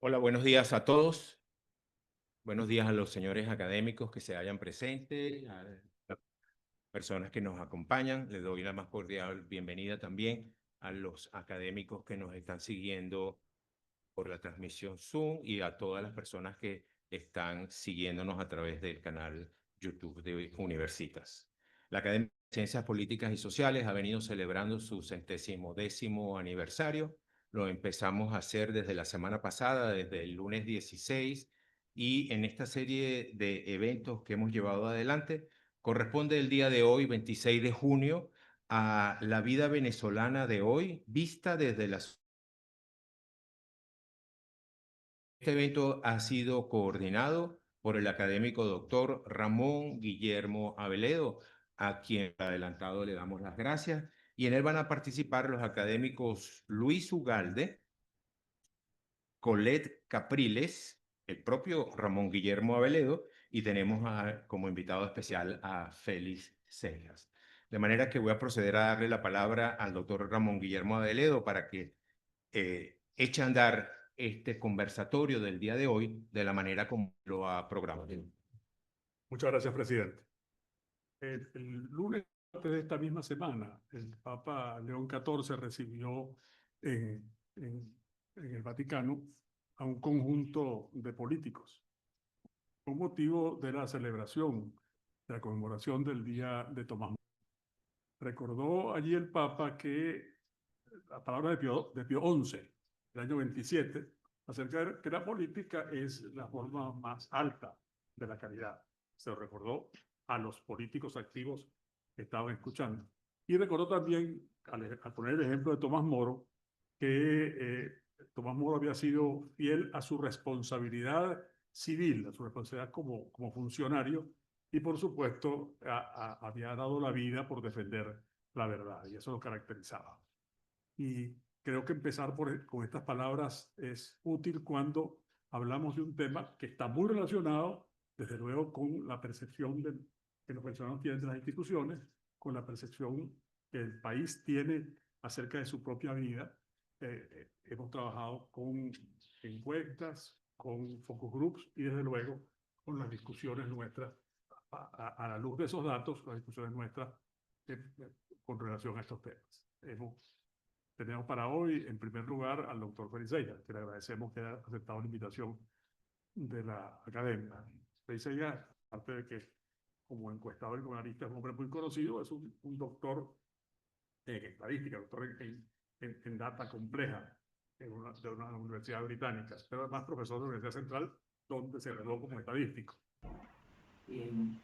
Hola, buenos días a todos. Buenos días a los señores académicos que se hayan presente, a las personas que nos acompañan. Les doy la más cordial bienvenida también a los académicos que nos están siguiendo por la transmisión Zoom y a todas las personas que están siguiéndonos a través del canal YouTube de Universitas. La Academia de Ciencias Políticas y Sociales ha venido celebrando su 110º aniversario. Lo empezamos a hacer desde la semana pasada, desde el lunes 16, y en esta serie de eventos que hemos llevado adelante, corresponde el día de hoy, 26 de junio, a la vida venezolana de hoy, vista desde la... Este evento ha sido coordinado por el académico doctor Ramón Guillermo Aveledo, a quien adelantado le damos las gracias, y en él van a participar los académicos Luis Ugalde, Colette Capriles, el propio Ramón Guillermo Aveledo, y tenemos como invitado especial a Félix Cejas. De manera que voy a proceder a darle la palabra al doctor Ramón Guillermo Aveledo para que eche a andar este conversatorio del día de hoy de la manera como lo ha programado. Muchas gracias, presidente. El lunes de esta misma semana, el Papa León XIV recibió en el Vaticano a un conjunto de políticos con motivo de la celebración, de la conmemoración del Día de Tomás Moro. Recordó allí el Papa que la palabra de Pío XI, del año 27, acerca de que la política es la forma más alta de la caridad. Se lo recordó a los políticos activos que estaban escuchando. Y recordó también, al poner el ejemplo de Tomás Moro, que Tomás Moro había sido fiel a su responsabilidad civil, a su responsabilidad como funcionario, y por supuesto había dado la vida por defender la verdad, y eso lo caracterizaba. Y creo que empezar con estas palabras es útil cuando hablamos de un tema que está muy relacionado, desde luego, con la percepción que los venezolanos tienen de las instituciones, con la percepción que el país tiene acerca de su propia vida. Hemos trabajado con encuestas, con focus groups y, desde luego, con las discusiones nuestras, a la luz de esos datos, las discusiones nuestras eh, con relación a estos temas. Tenemos para hoy, en primer lugar, al doctor Félix Cejas, que le agradecemos que haya aceptado la invitación de la academia. Félix Cejas, aparte de que como encuestador y como analista es un hombre muy conocido, es un doctor en estadística, doctor en data compleja de una universidad británica, pero además profesor de la Universidad Central, donde se graduó como estadístico. El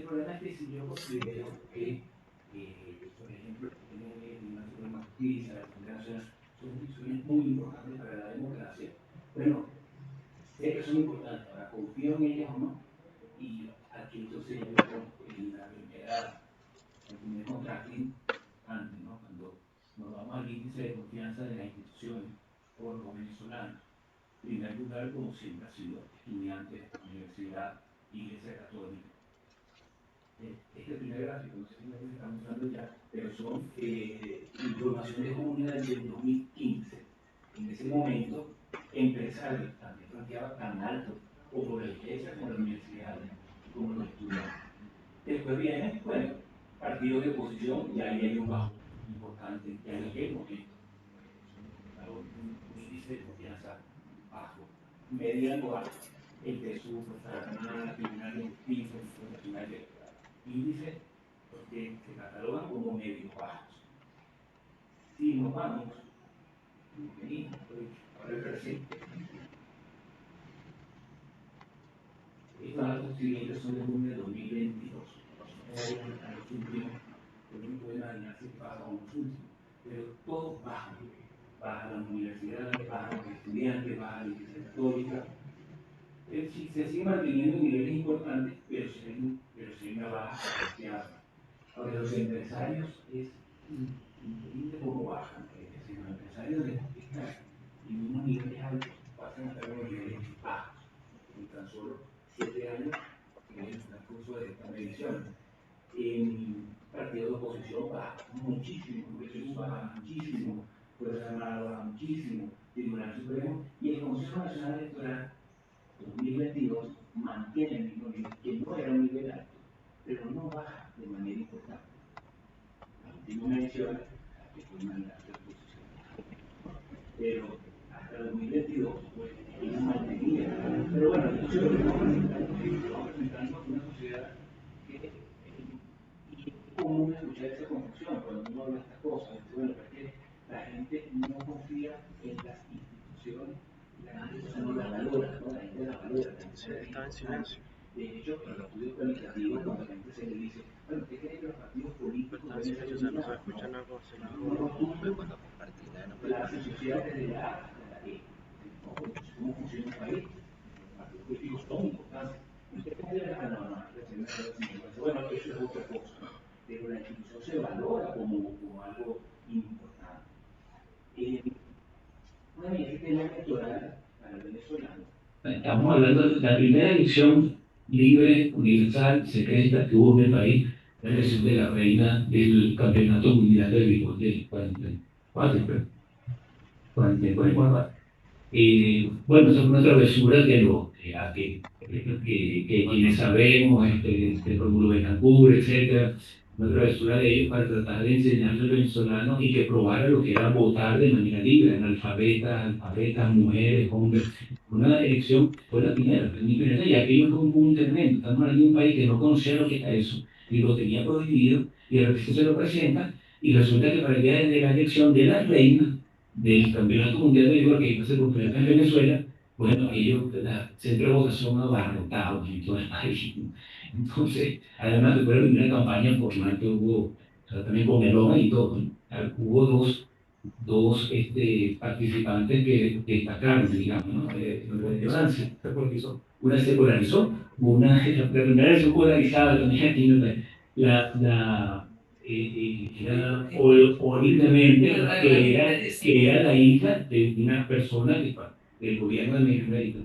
problema es que si yo considero que, por ejemplo, la Suprema Justicia, la Asamblea Nacional, son instituciones muy importantes para la democracia, bueno, sé que son importantes, ahora confío en ellas o no, y aquí entonces yo con el primer contrasting antes, ¿no? Cuando nos vamos al índice de confianza de las instituciones por los venezolanos. En primer lugar, como siempre ha sido estudiantes, universidad, iglesia católica. Este primer gráfico, no sé si lo estamos usando ya, pero son información de junio del 2015. En ese momento, empresarios también planteaban tan alto, o por la iglesia, como la universidad, como los estudiantes. Después viene, bueno, partidos de oposición, y ahí hay un bajo importante, ya en aquel momento. Un índice de confianza bajo. Mediano alto, el de su Tribunal de Justicia, el Nacional Electoral. Índice que se catalogan como medios bajos. Si nos vamos, ahora el presente, estos datos siguientes son de junio de 2022. A los últimos, uno puede imaginarse que pasa con los últimos, pero todos bajan. Bajan las universidades, bajan los estudiantes, bajan la iglesia católica. Se siguen manteniendo niveles importantes, pero se una baja apreciada. Ahora, los empresarios es increíble cómo bajan. Es decir, los empresarios de están en unos niveles altos pasan a estar en unos niveles bajos. En tan solo 7 años en el transcurso de esta medición. En partidos de oposición baja muchísimo, Congreso baja muchísimo, Fuerza Armada baja muchísimo, Tribunal Supremo, y el Consejo Nacional Electoral 2022 mantiene el mismo nivel, que no era un nivel alto, pero no baja de manera importante. La última menciona que fue una alta exposición, pero hasta el 2022 pues ellos mantenían. Pero bueno, yo creo que estamos presentando una sociedad que es común escuchar esa confusión cuando uno habla de estas cosas. Bueno, porque la gente no confía en las instituciones, la gente no las valora, ¿no? La gente las valora. Estaba en silencio. De hecho, en los estudios cualitativos, cuando la gente se le dice, bueno, ¿qué cree que los partidos políticos Estaba en silencio, o sea, no se escucha nada cuando se fue cuando compartí la sociedad desde la A hasta la E. ¿Cómo funciona un país? Los partidos políticos son importantes. Usted puede ver, bueno, eso es otra cosa, ¿no? Pero la institución se valora como algo importante. Bueno, y este tema electoral para el venezolano. Estamos hablando de la primera elección libre, universal, secreta que hubo en el país, la elección de la reina del Campeonato Mundial de Béisbol del 44, creo. 44. Bueno, eso es una travesura de lo que quienes sabemos, de Rómulo Betancourt, etcétera, una travesura de ellos para tratar de enseñarle a los venezolanos y que probara lo que era votar de manera libre, analfabetas, mujeres, hombres. Una elección fue la primera, y aquello fue un boom tremendo. Estamos hablando de un país que no conocía lo que era eso y lo tenía prohibido, y de repente se lo presenta, y resulta que para el día de la elección de la reina del Campeonato Mundial de Béisbol que iba a ser por primera vez en Venezuela, bueno, ellos, el centro de votación abarrotado en todo el país. Entonces, además de fue la primera campaña formal que hubo, o sea, también con el OMA y todo, ¿no? Hubo dos participantes que destacaron, digamos, ¿no? De relevancia. Una se polarizó, la primera vez polarizada también aquí, ¿no? Era horriblemente que era la hija de una persona del gobierno de México.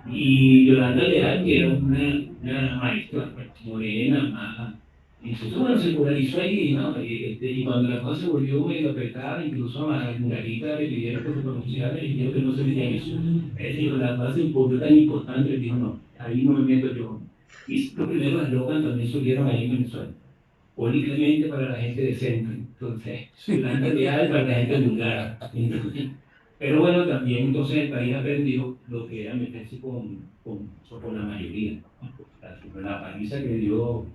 Y Yolanda Leal, que era una maestra morena, maja. Entonces, bueno, se polarizó ahí, ¿no? Y cuando la cosa se volvió medio apretada, incluso a Margarita le pidieron que se pronunciara y dijo que no se metía en eso. Es decir, la cosa se volvió tan importante, dijo, no, ahí no me meto yo. Y los primeros eslogans también surgieron ahí en Venezuela. Políticamente para la gente decente, entonces, Yolanda Leal para la gente vulgar. Pero bueno, también entonces el país aprendió lo que era meterse con la mayoría. La paliza que dio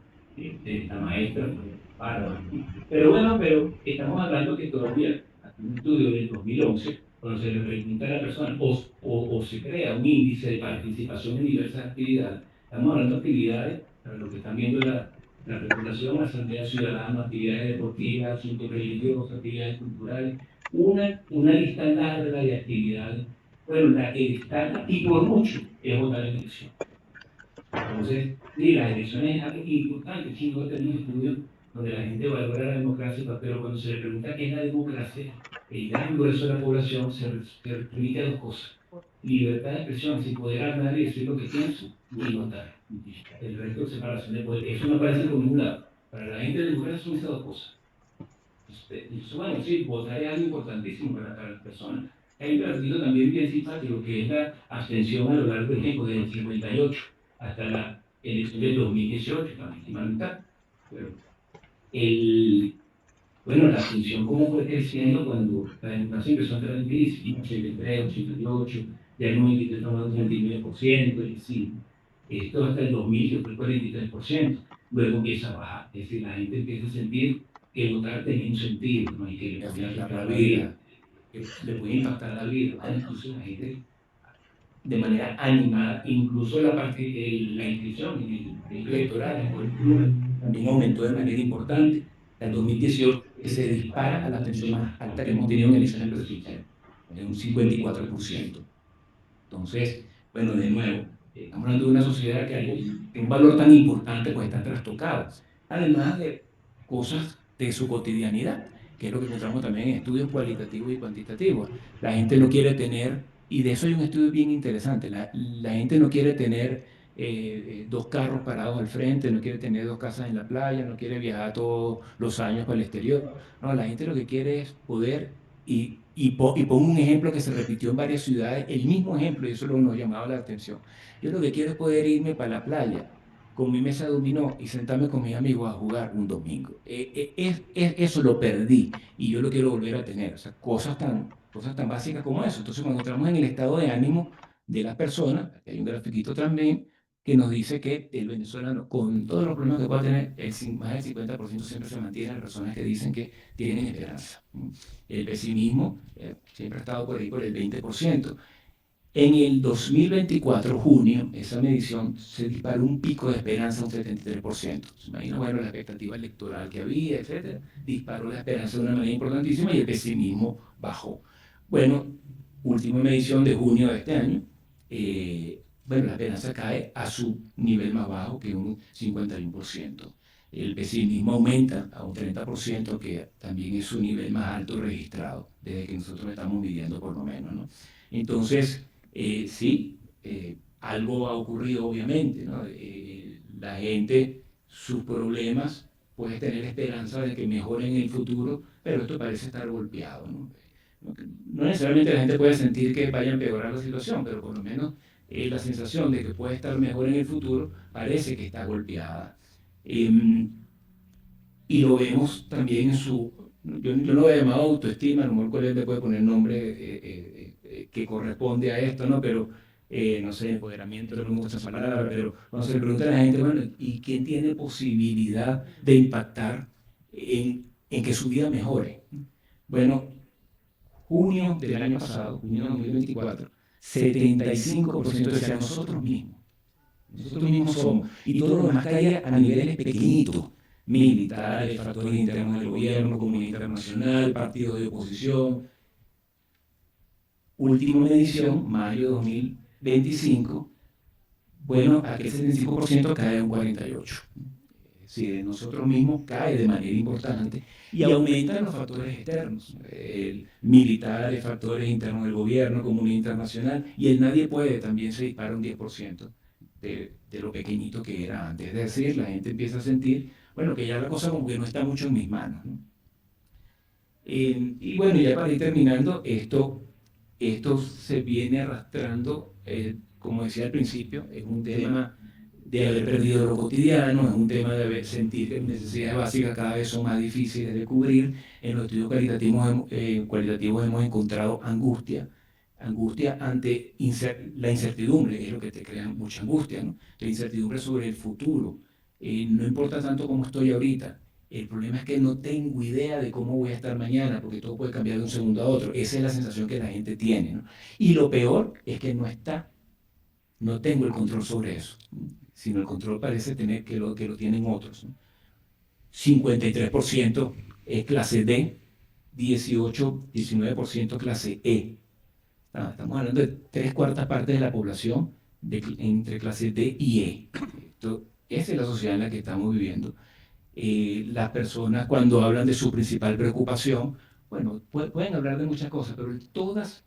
la maestra fue bárbara. Pero bueno, estamos hablando que todavía, aquí un estudio del 2011, cuando se le pregunta a la persona o se crea un índice de participación en diversas actividades, estamos hablando de actividades, para lo que están viendo la regulación, asamblea ciudadana, actividades deportivas, asuntos religiosos, actividades culturales, una lista larga de actividades, bueno, la que destaca y por mucho es votar en elección. Entonces, sí, las elecciones es algo importante, sí, no tenemos estudios donde la gente valora la democracia, pero cuando se le pregunta qué es la democracia, el gran grueso de la población se remite a dos cosas: libertad de expresión, sin poder hablar y decir lo que pienso, y votar. El resto de separación de poder, eso me parece como un lado. Para la gente de democracia son esas dos cosas. Bueno, sí, votar es algo importantísimo para las personas. Hay un partido también bien simpático que es la abstención a lo largo del tiempo, desde el 58 hasta la elección del 2018, la última mitad. Bueno, la abstención cómo fue creciendo cuando la democracia empezó a entrar en crisis, 83, 88, ya en un 93 tomando un 39%, y sí, esto hasta el 2000 que fue el 43%, luego empieza a bajar, es decir, la gente empieza a sentir que votar tenía un sentido, ¿no? Y que le podía afectar la vida, que le podía impactar la vida, incluso la gente de manera animada, incluso la inscripción en el electoral, también aumentó de manera importante. En 2018 se dispara a la abstención más alta que hemos tenido en elecciones presidenciales, en un 54%. Entonces, bueno, de nuevo, estamos hablando de una sociedad que un valor tan importante pues está trastocado, además de cosas de su cotidianidad, que es lo que encontramos también en estudios cualitativos y cuantitativos. La gente no quiere tener, y de eso hay un estudio bien interesante, la gente no quiere tener dos carros parados al frente, no quiere tener dos casas en la playa, no quiere viajar todos los años para el exterior. No, la gente lo que quiere es poder y pongo un ejemplo que se repitió en varias ciudades, el mismo ejemplo, y eso nos llamaba la atención. Yo lo que quiero es poder irme para la playa con mi mesa de dominó y sentarme con mis amigos a jugar un domingo. Eso lo perdí y yo lo quiero volver a tener. O sea, cosas tan básicas como eso. Entonces, cuando entramos en el estado de ánimo de las personas, aquí hay un grafiquito también que nos dice que el venezolano, con todos los problemas que pueda tener, más del 50% siempre se mantiene las personas que dicen que tienen esperanza. El pesimismo siempre ha estado por ahí por el 20%. En el 2024, junio, esa medición se disparó un pico de esperanza un 73%. Se imagina, bueno, la expectativa electoral que había, etcétera, disparó la esperanza de una manera importantísima y el pesimismo bajó. Bueno, última medición de junio de este año, bueno, la esperanza cae a su nivel más bajo, que es un 51%. El pesimismo aumenta a un 30%, que también es su nivel más alto registrado, desde que nosotros estamos viviendo por lo menos, ¿no? Entonces, sí, algo ha ocurrido obviamente, ¿no? La gente, sus problemas, puede tener esperanza de que mejoren en el futuro, pero esto parece estar golpeado, ¿no? No necesariamente la gente puede sentir que vaya a empeorar la situación, pero por lo menos la sensación de que puede estar mejor en el futuro parece que está golpeada. Y lo vemos también en yo no lo he llamado autoestima, a lo mejor el colega le puede poner nombre que corresponde a esto, ¿no? Pero, no sé, empoderamiento, no me gusta esa palabra, pero cuando se le pregunta a la gente, bueno, ¿y quién tiene posibilidad de impactar en que su vida mejore? Bueno, junio del año pasado, junio de 2024, 75% decía nosotros mismos. Nosotros mismos somos. Y todo lo demás caía a niveles pequeñitos. Militares, factores internos del gobierno, comunidad internacional, partidos de oposición. Última medición, mayo de 2025. Bueno, aquel 75% cae a un 48%. Si de nosotros mismos cae de manera importante y aumentan los factores externos, militares, factores internos del gobierno, comunidad internacional, y el nadie puede también se dispara un 10% de lo pequeñito que era antes. Es decir, la gente empieza a sentir, bueno, que ya la cosa como que no está mucho en mis manos, ¿no? Y bueno, ya para ir terminando, esto se viene arrastrando, como decía al principio, es un tema de haber perdido lo cotidiano, es un tema de sentir que necesidades básicas cada vez son más difíciles de cubrir. En los estudios cualitativos hemos encontrado angustia ante la incertidumbre, es lo que te crea mucha angustia, ¿no? La incertidumbre sobre el futuro. No importa tanto cómo estoy ahorita, el problema es que no tengo idea de cómo voy a estar mañana, porque todo puede cambiar de un segundo a otro. Esa es la sensación que la gente tiene, ¿no? Y lo peor es que no tengo el control sobre eso, sino el control parece tener que lo tienen otros, ¿no? 53% es clase D, 19% clase E. Estamos hablando de 3/4 partes de la población entre clase D y E. Esa es la sociedad en la que estamos viviendo. Las personas, cuando hablan de su principal preocupación, bueno, pueden hablar de muchas cosas, pero todas,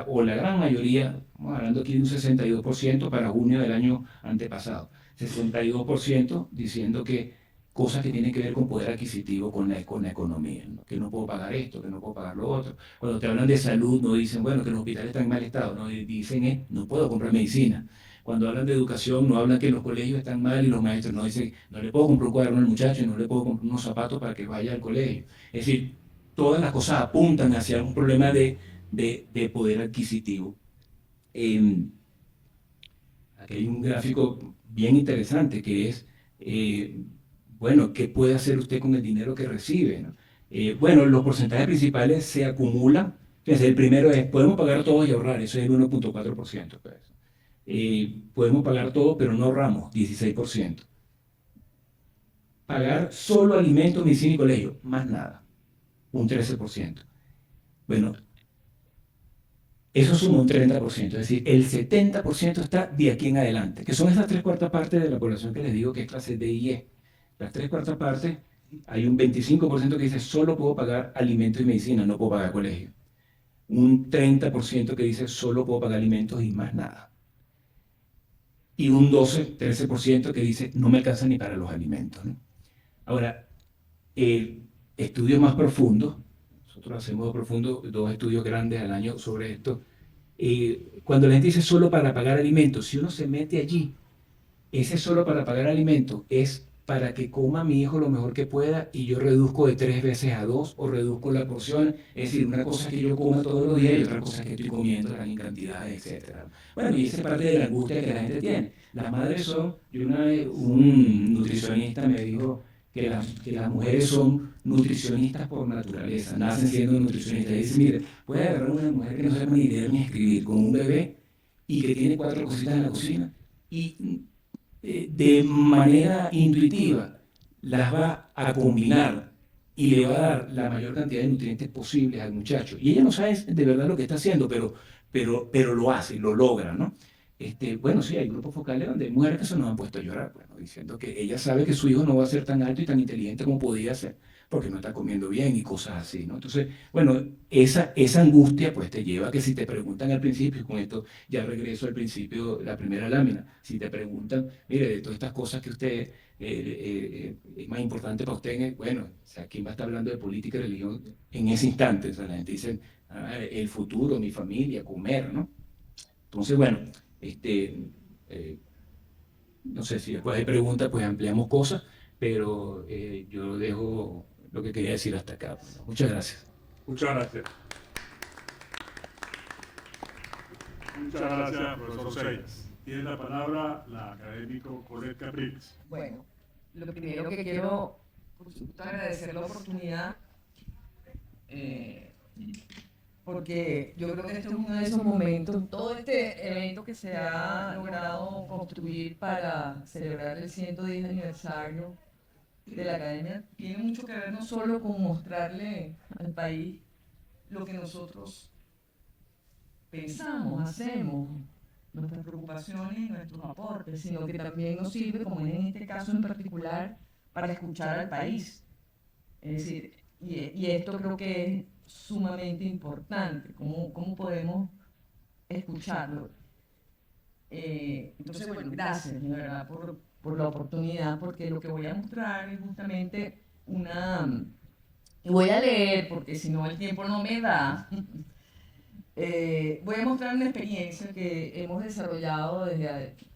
o la gran mayoría, estamos hablando aquí de un 62% para junio del año antepasado, 62% diciendo que cosas que tienen que ver con poder adquisitivo, con la economía, ¿no? Que no puedo pagar esto, que no puedo pagar lo otro. Cuando te hablan de salud, no dicen, bueno, que los hospitales están en mal estado, no dicen, no puedo comprar medicina. Cuando hablan de educación, no hablan que los colegios están mal y los maestros no dicen, no le puedo comprar un cuaderno al muchacho y no le puedo comprar unos zapatos para que vaya al colegio. Es decir, todas las cosas apuntan hacia un problema de poder adquisitivo. Aquí hay un gráfico bien interesante que es, bueno, ¿qué puede hacer usted con el dinero que recibe, ¿no? Bueno, los porcentajes principales se acumulan. Entonces, el primero es, podemos pagar todo y ahorrar, eso es el 1.4%. Pues. Podemos pagar todo, pero no ahorramos, 16%. Pagar solo alimentos, medicina y colegio, más nada, un 13%. Bueno, eso suma un 30%, es decir, el 70% está de aquí en adelante, que son esas 3/4 partes de la población que les digo que es clase D y E. Las 3/4 partes, hay un 25% que dice solo puedo pagar alimentos y medicina, no puedo pagar colegio. Un 30% que dice solo puedo pagar alimentos y más nada. Y un 13% que dice no me alcanza ni para los alimentos, ¿no? Ahora, estudios más profundos, nosotros hacemos dos estudios grandes al año sobre esto. Cuando la gente dice solo para pagar alimentos, si uno se mete allí, ese solo para pagar alimentos es para que coma mi hijo lo mejor que pueda y yo reduzco de 3 veces a 2 o reduzco la porción. Es decir, una cosa es que yo coma todos los días y otra cosa es que estoy comiendo en cantidades, etc. Bueno, y esa es parte de la angustia que la gente tiene. Las madres son, un nutricionista me dijo que las mujeres son nutricionistas por naturaleza, nacen siendo nutricionistas. Y dice, mire, puede agarrar una mujer que no sepa ni leer ni escribir con un bebé y que tiene 4 cositas en la cocina y de manera intuitiva las va a combinar y le va a dar la mayor cantidad de nutrientes posibles al muchacho. Y ella no sabe de verdad lo que está haciendo, pero lo hace, lo logra, ¿no? Bueno, sí, hay grupos focales donde hay mujeres que se nos han puesto a llorar, bueno, diciendo que ella sabe que su hijo no va a ser tan alto y tan inteligente como podía ser, porque no está comiendo bien y cosas así, ¿no? Entonces, bueno, esa angustia pues te lleva a que si te preguntan al principio, y con esto ya regreso al principio, la primera lámina, si te preguntan, mire, de todas estas cosas que usted es más importante para usted, bueno, o sea, ¿quién va a estar hablando de política y religión en ese instante? O sea, la gente dice, el futuro, mi familia, comer, ¿no? Entonces, bueno, no sé si después hay preguntas, pues ampliamos cosas, pero yo dejo lo que quería decir hasta acá. Muchas gracias. Muchas gracias. Muchas gracias, profesor Seyes. Tiene la palabra la académico Colette Capriles. Bueno, lo primero que quiero, por supuesto, agradecer la oportunidad, porque yo creo que este es uno de esos momentos, todo este evento que se ha logrado construir para celebrar el 110 aniversario de la Academia, tiene mucho que ver no solo con mostrarle al país lo que nosotros pensamos, hacemos, nuestras preocupaciones y nuestros aportes, sino que también nos sirve, como en este caso en particular, para escuchar al país. Es decir, y esto creo que es sumamente importante, cómo podemos escucharlo. Entonces, bueno, gracias, de verdad, por la oportunidad, porque lo que voy a mostrar es justamente y voy a leer, porque si no el tiempo no me da, voy a mostrar una experiencia que hemos desarrollado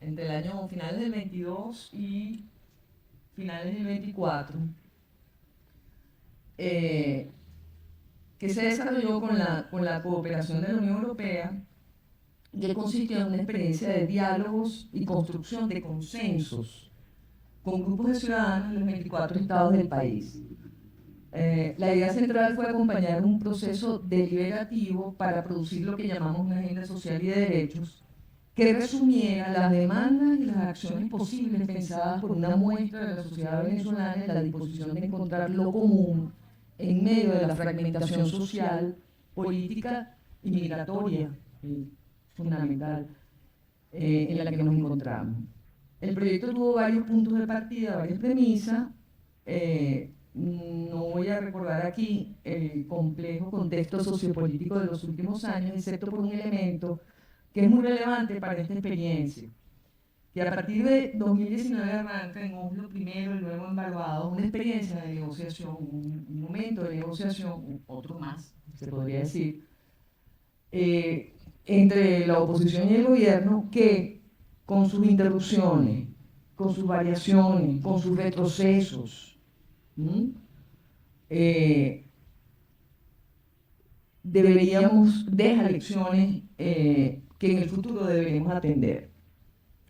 entre el año finales del 22 y finales del 24, que se desarrolló con la cooperación de la Unión Europea, que consistió en una experiencia de diálogos y construcción de consensos con grupos de ciudadanos en los 24 estados del país. La idea central fue acompañar un proceso deliberativo para producir lo que llamamos una agenda social y de derechos que resumiera las demandas y las acciones posibles pensadas por una muestra de la sociedad venezolana en la disposición de encontrar lo común en medio de la fragmentación social, política y migratoria fundamental en la que nos encontramos. El proyecto tuvo varios puntos de partida, varias premisas. No voy a recordar aquí el complejo contexto sociopolítico de los últimos años, excepto por un elemento que es muy relevante para esta experiencia, que a partir de 2019 arranca en Oslo primero y luego en Barbados una experiencia de negociación, un momento de negociación, otro más, se podría decir, entre la oposición y el gobierno, que con sus interrupciones, con sus variaciones, con sus retrocesos, deja lecciones que en el futuro deberemos atender.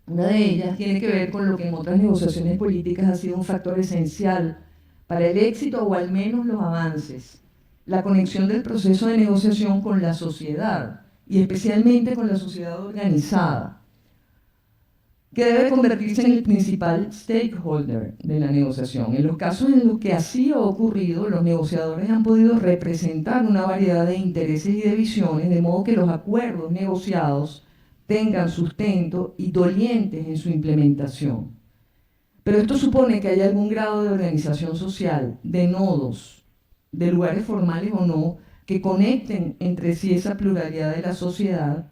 Una de ellas tiene que ver con lo que en otras negociaciones políticas ha sido un factor esencial para el éxito o al menos los avances: la conexión del proceso de negociación con la sociedad y especialmente con la sociedad organizada, que debe convertirse en el principal stakeholder de la negociación. En los casos en los que así ha ocurrido, los negociadores han podido representar una variedad de intereses y de visiones, de modo que los acuerdos negociados tengan sustento y dolientes en su implementación. Pero esto supone que haya algún grado de organización social, de nodos, de lugares formales o no, que conecten entre sí esa pluralidad de la sociedad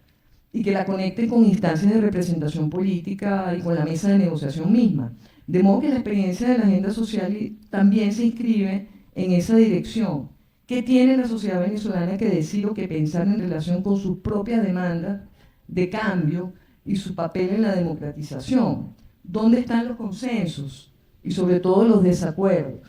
y que la conecten con instancias de representación política y con la mesa de negociación misma. De modo que la experiencia de la agenda social también se inscribe en esa dirección ¿Qué tiene la sociedad venezolana que decir o que pensar en relación con sus propias demandas de cambio y su papel en la democratización? ¿Dónde están los consensos y sobre todo los desacuerdos?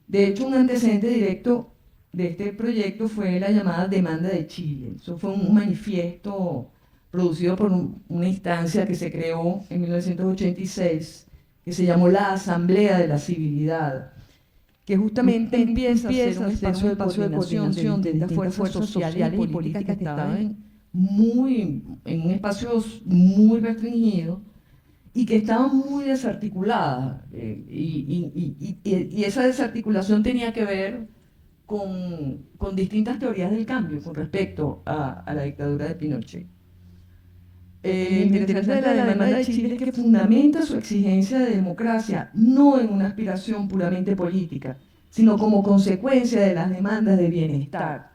De hecho, un antecedente directo de este proyecto fue la llamada Demanda de Chile. Eso fue un manifiesto producido por una instancia que se creó en 1986, que se llamó la Asamblea de la Civilidad, que justamente empieza a ser un espacio de coordinación de distintas fuerzas sociales y políticas que estaban en espacios muy restringidos y que estaban muy desarticuladas. Y esa desarticulación tenía que ver con distintas teorías del cambio con respecto a la dictadura de Pinochet. Lo interesante de la demanda de Chile es que fundamenta su exigencia de democracia no en una aspiración puramente política, sino como consecuencia de las demandas de bienestar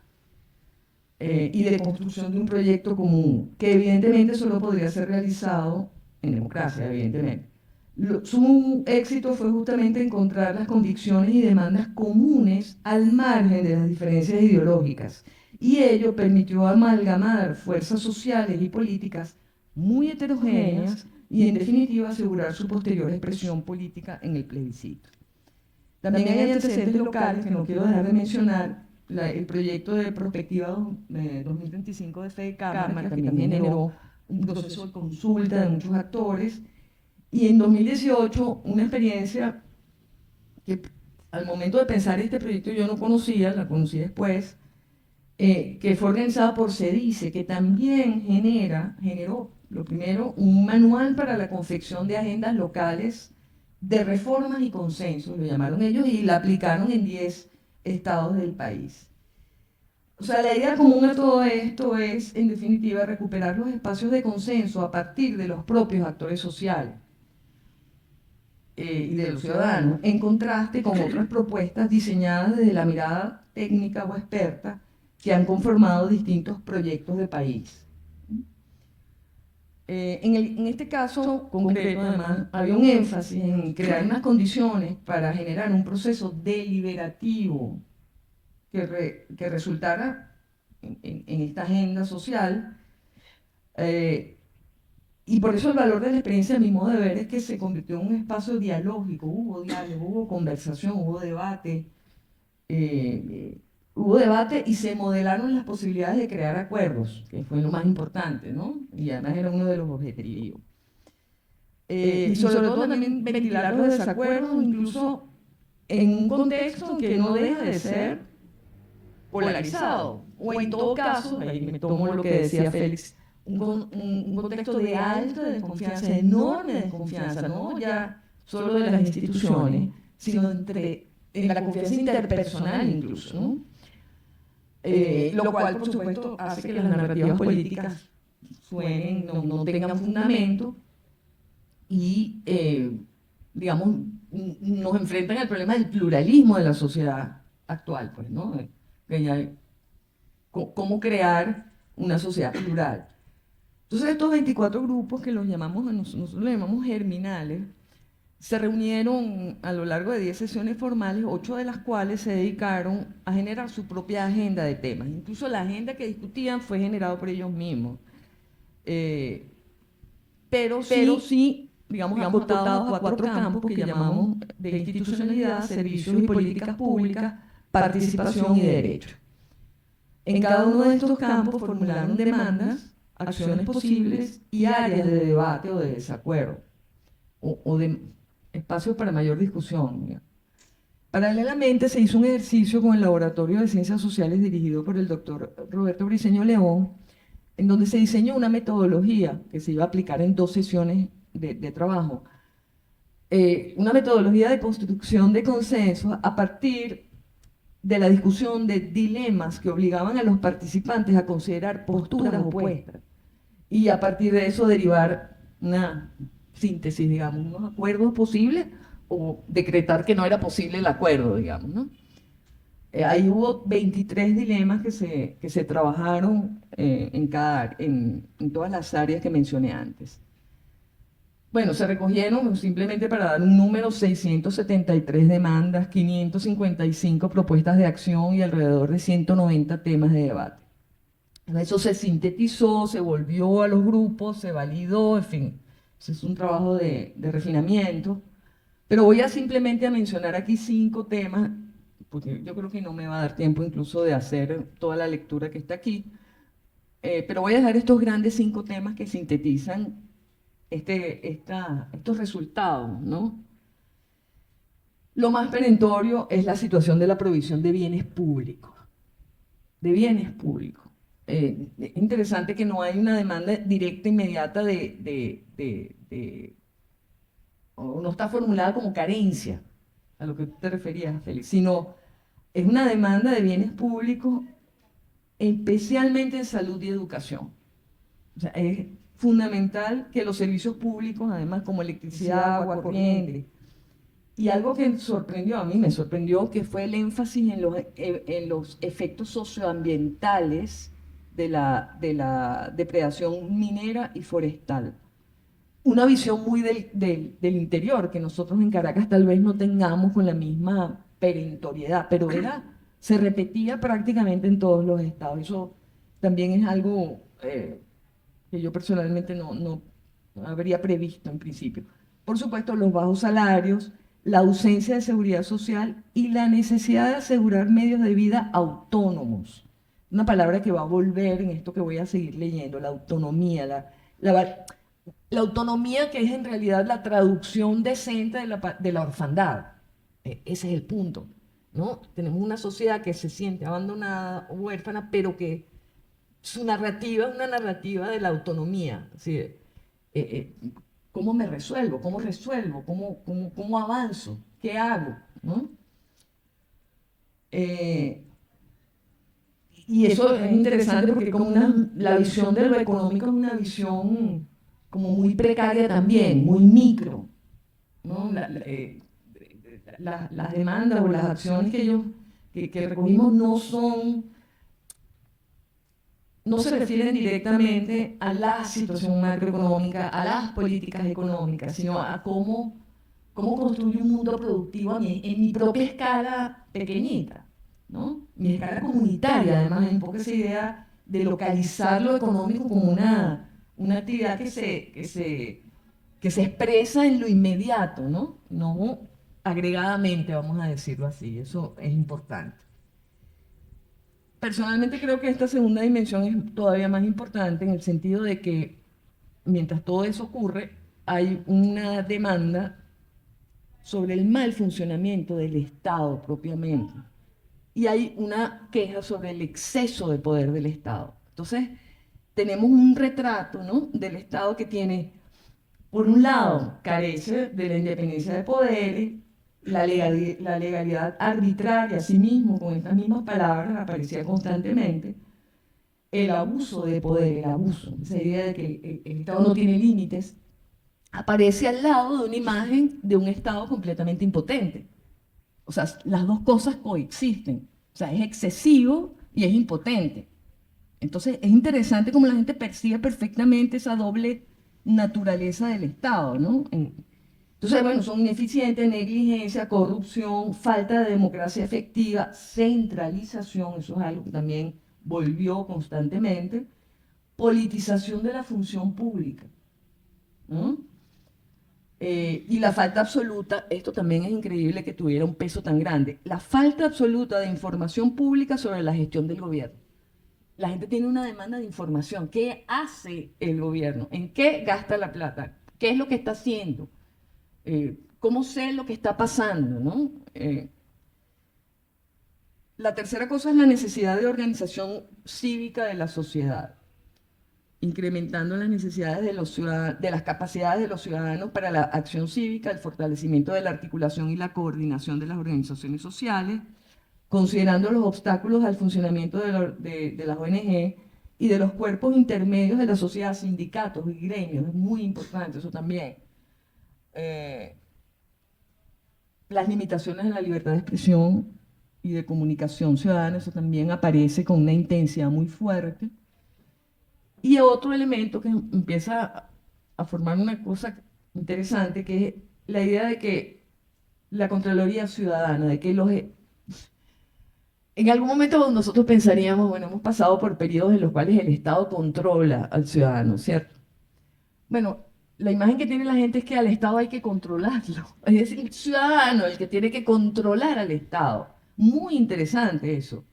y de construcción de un proyecto común, que evidentemente solo podría ser realizado en democracia, evidentemente. Su éxito fue justamente encontrar las convicciones y demandas comunes al margen de las diferencias ideológicas, y ello permitió amalgamar fuerzas sociales y políticas muy heterogéneas y, en definitiva, asegurar su posterior expresión política en el plebiscito. También hay antecedentes locales que no quiero dejar de mencionar. El proyecto de Prospectiva 2035 de Fede Cámara, que también generó un proceso de consulta de muchos actores. Y en 2018, una experiencia que al momento de pensar este proyecto yo no conocía, la conocí después, que fue organizada por CEDICE, que también generó, lo primero, un manual para la confección de agendas locales de reformas y consensos, lo llamaron ellos, y la aplicaron en 10 estados del país. O sea, la idea común a todo esto es, en definitiva, recuperar los espacios de consenso a partir de los propios actores sociales y de los ciudadanos, en contraste con otras propuestas diseñadas desde la mirada técnica o experta que han conformado distintos proyectos de país. En este caso concreto, además, había un énfasis en crear unas condiciones para generar un proceso deliberativo que resultara en esta agenda social. Y por eso el valor de la experiencia, a mi modo de ver, es que se convirtió en un espacio dialógico. Hubo diálogo, hubo conversación, hubo debate. Hubo debate y se modelaron las posibilidades de crear acuerdos, que fue lo más importante, ¿no? Y además era uno de los objetivos. Y sobre todo también ventilar los desacuerdos, incluso en un contexto que no deja de ser polarizado, o en todo caso, ahí me tomo lo que decía Félix, un contexto de alta desconfianza, enorme desconfianza, no ya solo de las instituciones, sino en la confianza interpersonal incluso, ¿no? Lo cual, por supuesto, hace que las narrativas políticas suenen, no tengan fundamento y, digamos, nos enfrentan al problema del pluralismo de la sociedad actual, pues, ¿no? ¿Cómo crear una sociedad plural? Entonces, estos 24 grupos que nosotros los llamamos germinales, se reunieron a lo largo de 10 sesiones formales, 8 de las cuales se dedicaron a generar su propia agenda de temas. Incluso la agenda que discutían fue generada por ellos mismos. Pero sí, digamos, acotados a 4 campos que llamamos de institucionalidad, servicios y políticas públicas, participación y derecho. En cada uno de estos campos formularon demandas, acciones posibles y áreas de debate o de desacuerdo, o de espacios para mayor discusión. Paralelamente se hizo un ejercicio con el Laboratorio de Ciencias Sociales dirigido por el doctor Roberto Briceño León, en donde se diseñó una metodología que se iba a aplicar en 2 sesiones de trabajo. Una metodología de construcción de consensos a partir de la discusión de dilemas que obligaban a los participantes a considerar posturas opuestas y a partir de eso derivar una síntesis, digamos, unos acuerdos posibles o decretar que no era posible el acuerdo, digamos, ¿no? Ahí hubo 23 dilemas que se trabajaron en todas las áreas que mencioné antes. Bueno, se recogieron, simplemente para dar un número, 673 demandas, 555 propuestas de acción y alrededor de 190 temas de debate. Eso se sintetizó, se volvió a los grupos, se validó, en fin, ese es un trabajo de refinamiento. Pero voy a simplemente a mencionar aquí 5 temas, porque yo creo que no me va a dar tiempo incluso de hacer toda la lectura que está aquí. Pero voy a dejar estos grandes 5 temas que sintetizan estos resultados, ¿no? Lo más perentorio es la situación de la provisión de bienes públicos. De bienes públicos. Es interesante que no hay una demanda directa, inmediata o no está formulada como carencia, a lo que tú te referías, Félix, sino es una demanda de bienes públicos, especialmente en salud y educación. O sea, es fundamental que los servicios públicos, además como electricidad, agua corriente, y algo que sorprendió, a mí me sorprendió, que fue el énfasis en los efectos socioambientales de la depredación minera y forestal. Una visión muy del interior, que nosotros en Caracas tal vez no tengamos con la misma perentoriedad, pero se repetía prácticamente en todos los estados. Eso también es algo que yo personalmente no habría previsto en principio. Por supuesto, los bajos salarios, la ausencia de seguridad social y la necesidad de asegurar medios de vida autónomos. Una palabra que va a volver en esto que voy a seguir leyendo, la autonomía, la autonomía, que es en realidad la traducción decente de la orfandad. Ese es el punto, ¿no? Tenemos una sociedad que se siente abandonada, huérfana, pero que su narrativa es una narrativa de la autonomía. Así, ¿cómo me resuelvo? ¿Cómo resuelvo? ¿Cómo avanzo? ¿Qué hago? ¿No? Y eso es interesante porque como la visión de lo económico es una visión como muy precaria también, muy micro, ¿no? Las demandas o las acciones que recogimos no se refieren directamente a la situación macroeconómica, a las políticas económicas, sino a cómo construir un mundo productivo en mi propia escala pequeñita, ¿no? Mi escala comunitaria, además, hay un poco esa idea de localizar lo económico como una actividad que se expresa en lo inmediato, ¿no? No agregadamente, vamos a decirlo así, eso es importante. Personalmente creo que esta segunda dimensión es todavía más importante en el sentido de que mientras todo eso ocurre, hay una demanda sobre el mal funcionamiento del Estado propiamente. Y hay una queja sobre el exceso de poder del Estado. Entonces, tenemos un retrato, ¿no?, del Estado que tiene, por un lado, carece de la independencia de poderes, la legalidad arbitraria, asimismo, con estas mismas palabras, aparecía constantemente, el abuso de poder, el abuso, esa idea de que el Estado no tiene límites, aparece al lado de una imagen de un Estado completamente impotente. O sea, las dos cosas coexisten. O sea, es excesivo y es impotente. Entonces, es interesante cómo la gente percibe perfectamente esa doble naturaleza del Estado, ¿no? Entonces, bueno, son ineficientes, negligencia, corrupción, falta de democracia efectiva, centralización, eso es algo que también volvió constantemente, politización de la función pública, ¿no? Y la falta absoluta, esto también es increíble que tuviera un peso tan grande, la falta absoluta de información pública sobre la gestión del gobierno. La gente tiene una demanda de información. ¿Qué hace el gobierno? ¿En qué gasta la plata? ¿Qué es lo que está haciendo? ¿Cómo sé lo que está pasando, ¿no? La tercera cosa es la necesidad de organización cívica de la sociedad, incrementando las necesidades de las capacidades de los ciudadanos para la acción cívica, el fortalecimiento de la articulación y la coordinación de las organizaciones sociales, considerando los obstáculos al funcionamiento de las ONG y de los cuerpos intermedios de la sociedad, sindicatos y gremios. Es muy importante eso también. Las limitaciones en la libertad de expresión y de comunicación ciudadana, eso también aparece con una intensidad muy fuerte. Y otro elemento que empieza a formar una cosa interesante, que es la idea de que la Contraloría Ciudadana, de que en algún momento nosotros pensaríamos, bueno, hemos pasado por periodos en los cuales el Estado controla al ciudadano, ¿cierto? Bueno, la imagen que tiene la gente es que al Estado hay que controlarlo. Es decir, el ciudadano el que tiene que controlar al Estado. Muy interesante eso.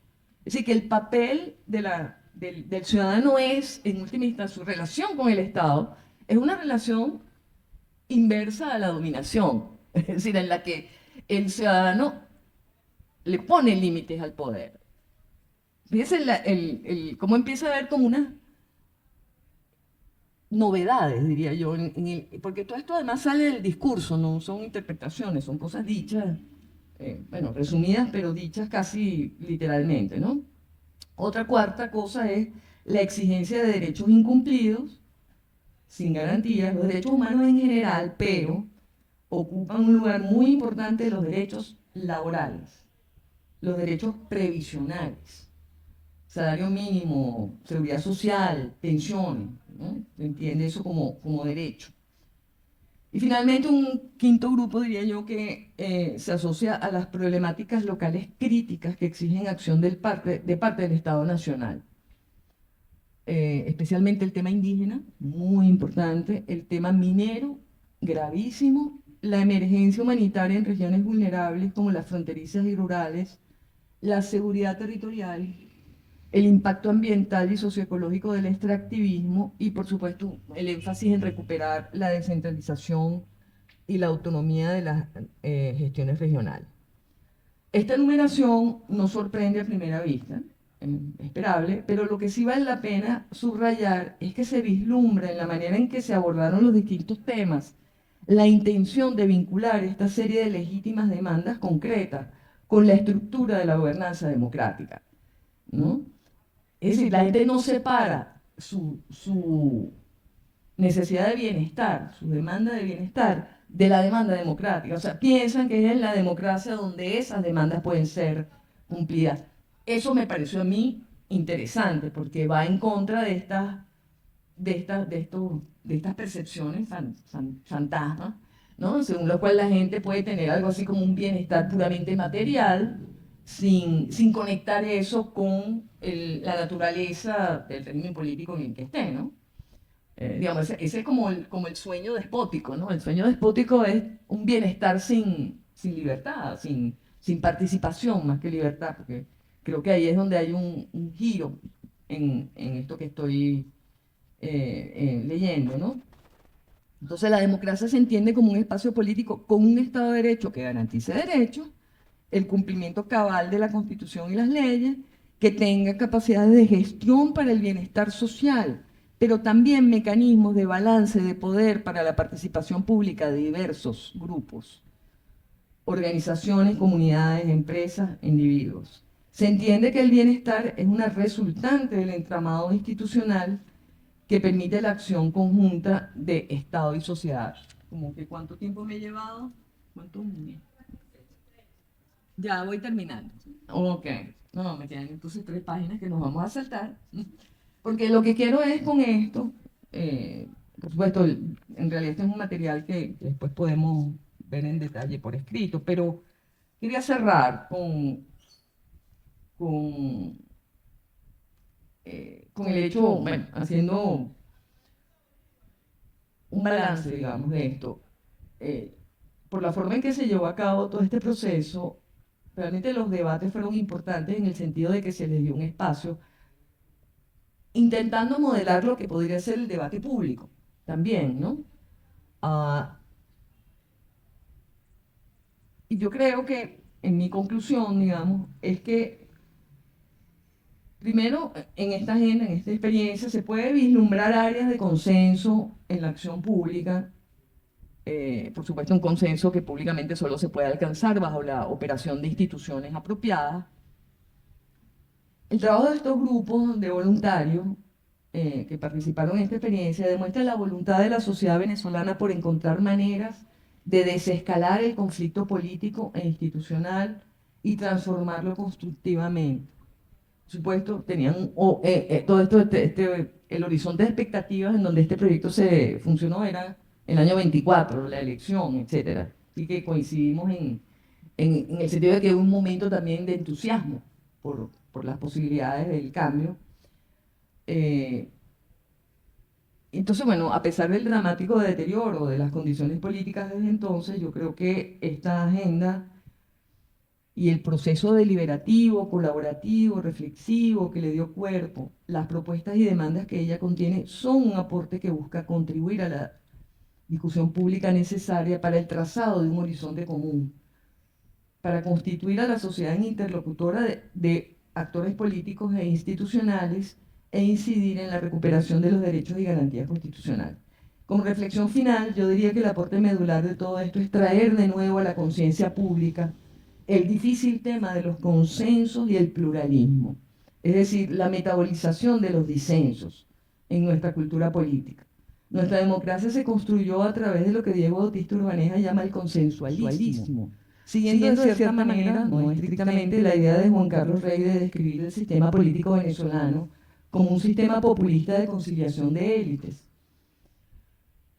Es decir, que el papel del ciudadano es, en última instancia, su relación con el Estado, es una relación inversa a la dominación. Es decir, en la que el ciudadano le pone límites al poder. Fíjense cómo empieza a haber como unas novedades, diría yo, porque todo esto además sale del discurso, no son interpretaciones, son cosas dichas, bueno, resumidas, pero dichas casi literalmente, ¿no? Otra cuarta cosa es la exigencia de derechos incumplidos, sin garantías, los derechos humanos en general, pero ocupan un lugar muy importante los derechos laborales, los derechos previsionales, salario mínimo, seguridad social, pensiones, ¿no? Se entiende eso como derecho. Y finalmente un quinto grupo, diría yo, que se asocia a las problemáticas locales críticas que exigen acción de parte del Estado Nacional. Especialmente el tema indígena, muy importante, el tema minero, gravísimo, la emergencia humanitaria en regiones vulnerables como las fronterizas y rurales, la seguridad territorial, el impacto ambiental y socioecológico del extractivismo y, por supuesto, el énfasis en recuperar la descentralización y la autonomía de las gestiones regionales. Esta enumeración no sorprende a primera vista, esperable, pero lo que sí vale la pena subrayar es que se vislumbra en la manera en que se abordaron los distintos temas la intención de vincular esta serie de legítimas demandas concretas con la estructura de la gobernanza democrática, ¿no? Es decir, la gente no separa su necesidad de bienestar, su demanda de bienestar, de la demanda democrática. O sea, piensan que es en la democracia donde esas demandas pueden ser cumplidas. Eso me pareció a mí interesante, porque va en contra de estas percepciones fantasmas, ¿no? Según lo cual la gente puede tener algo así como un bienestar puramente material, sin conectar eso con la naturaleza del régimen político en el que esté, ¿no? Digamos, ese es como el sueño despótico, ¿no? El sueño despótico es un bienestar sin libertad, sin participación más que libertad, porque creo que ahí es donde hay un giro en esto que estoy leyendo, ¿no? Entonces la democracia se entiende como un espacio político con un Estado de Derecho que garantice derechos, el cumplimiento cabal de la Constitución y las leyes, que tenga capacidades de gestión para el bienestar social, pero también mecanismos de balance de poder para la participación pública de diversos grupos, organizaciones, comunidades, empresas, individuos. Se entiende que el bienestar es una resultante del entramado institucional que permite la acción conjunta de Estado y sociedad. Como que ¿cuánto tiempo me he llevado? ¿Cuánto? Ya voy terminando. Ok. No, me quedan entonces 3 páginas que nos vamos a saltar. Porque lo que quiero es con esto, por supuesto, en realidad este es un material que después podemos ver en detalle por escrito, pero quería cerrar con, con el hecho, bueno, haciendo un balance, digamos, de esto. Por la forma en que se llevó a cabo todo este proceso, realmente los debates fueron importantes en el sentido de que se les dio un espacio intentando modelar lo que podría ser el debate público también, ¿no? Y yo creo que en mi conclusión, digamos, es que primero en esta agenda, en esta experiencia, se puede vislumbrar áreas de consenso en la acción pública. Por supuesto, un consenso que públicamente solo se puede alcanzar bajo la operación de instituciones apropiadas. El trabajo de estos grupos de voluntarios que participaron en esta experiencia demuestra la voluntad de la sociedad venezolana por encontrar maneras de desescalar el conflicto político e institucional y transformarlo constructivamente. Por supuesto, tenían todo esto, el horizonte de expectativas en donde este proyecto se funcionó era el año 24, la elección, etcétera. Así que coincidimos en el sentido de que hubo un momento también de entusiasmo por las posibilidades del cambio. Entonces, bueno, a pesar del dramático deterioro de las condiciones políticas desde entonces, yo creo que esta agenda y el proceso deliberativo, colaborativo, reflexivo que le dio cuerpo, las propuestas y demandas que ella contiene, son un aporte que busca contribuir a la discusión pública necesaria para el trazado de un horizonte común, para constituir a la sociedad en interlocutora de actores políticos e institucionales e incidir en la recuperación de los derechos y garantías constitucionales. Como reflexión final, yo diría que el aporte medular de todo esto es traer de nuevo a la conciencia pública el difícil tema de los consensos y el pluralismo, es decir, la metabolización de los disensos en nuestra cultura política. Nuestra democracia se construyó a través de lo que Diego Bautista Urbaneja llama el consensualismo, siguiendo de cierta manera, no estrictamente, la idea de Juan Carlos Rey de describir el sistema político venezolano como un sistema populista de conciliación de élites.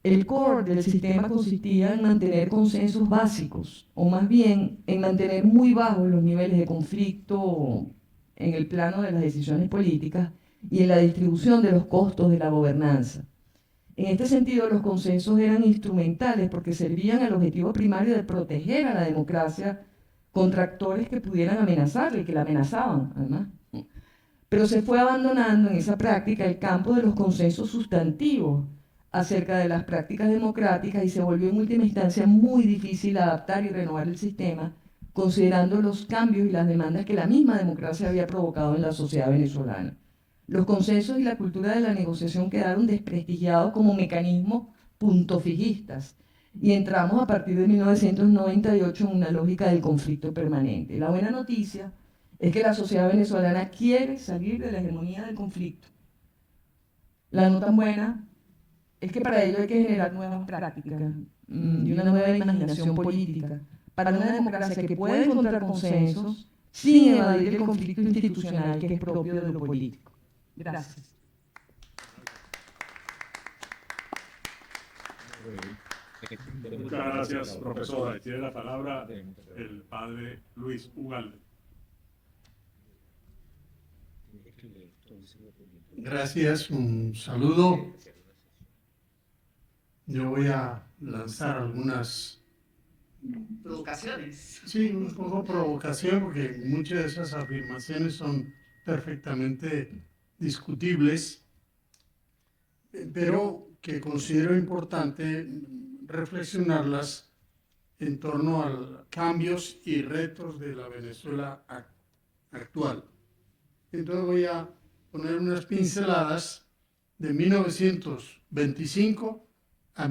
El core del sistema consistía en mantener consensos básicos, o más bien en mantener muy bajos los niveles de conflicto en el plano de las decisiones políticas y en la distribución de los costos de la gobernanza. En este sentido, los consensos eran instrumentales porque servían al objetivo primario de proteger a la democracia contra actores que pudieran amenazarla y que la amenazaban, además. Pero se fue abandonando en esa práctica el campo de los consensos sustantivos acerca de las prácticas democráticas y se volvió en última instancia muy difícil adaptar y renovar el sistema, considerando los cambios y las demandas que la misma democracia había provocado en la sociedad venezolana. Los consensos y la cultura de la negociación quedaron desprestigiados como mecanismos puntofijistas y entramos a partir de 1998 en una lógica del conflicto permanente. La buena noticia es que la sociedad venezolana quiere salir de la hegemonía del conflicto. La no tan buena es que para ello hay que generar nuevas prácticas y una nueva imaginación política para una democracia que pueda encontrar consensos sin evadir el conflicto institucional que es propio de lo político. Gracias. Muchas gracias, profesora. Tiene la palabra el padre Luis Ugalde. Gracias, un saludo. Yo voy a lanzar algunas Provocaciones. sí, un poco provocación, porque muchas de esas afirmaciones son perfectamente discutibles, pero que considero importante reflexionarlas en torno a cambios y retos de la Venezuela actual. Entonces voy a poner unas pinceladas de 1925 a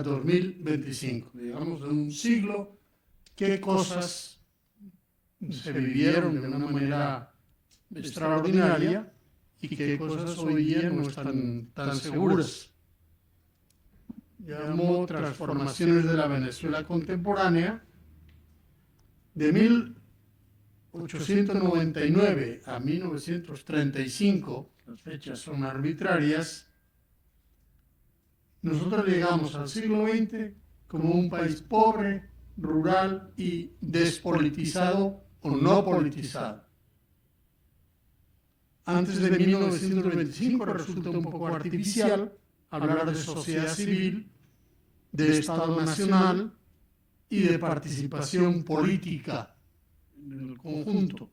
2025, digamos, de un siglo, qué cosas se vivieron de una manera extraordinaria y qué cosas hoy día no están tan seguras. Llamo transformaciones de la Venezuela contemporánea de 1899 a 1935, las fechas son arbitrarias. Nosotros llegamos al siglo XX como un país pobre, rural y despolitizado o no politizado. Antes de 1925 resulta un poco artificial hablar de sociedad civil, de Estado Nacional y de participación política en el conjunto,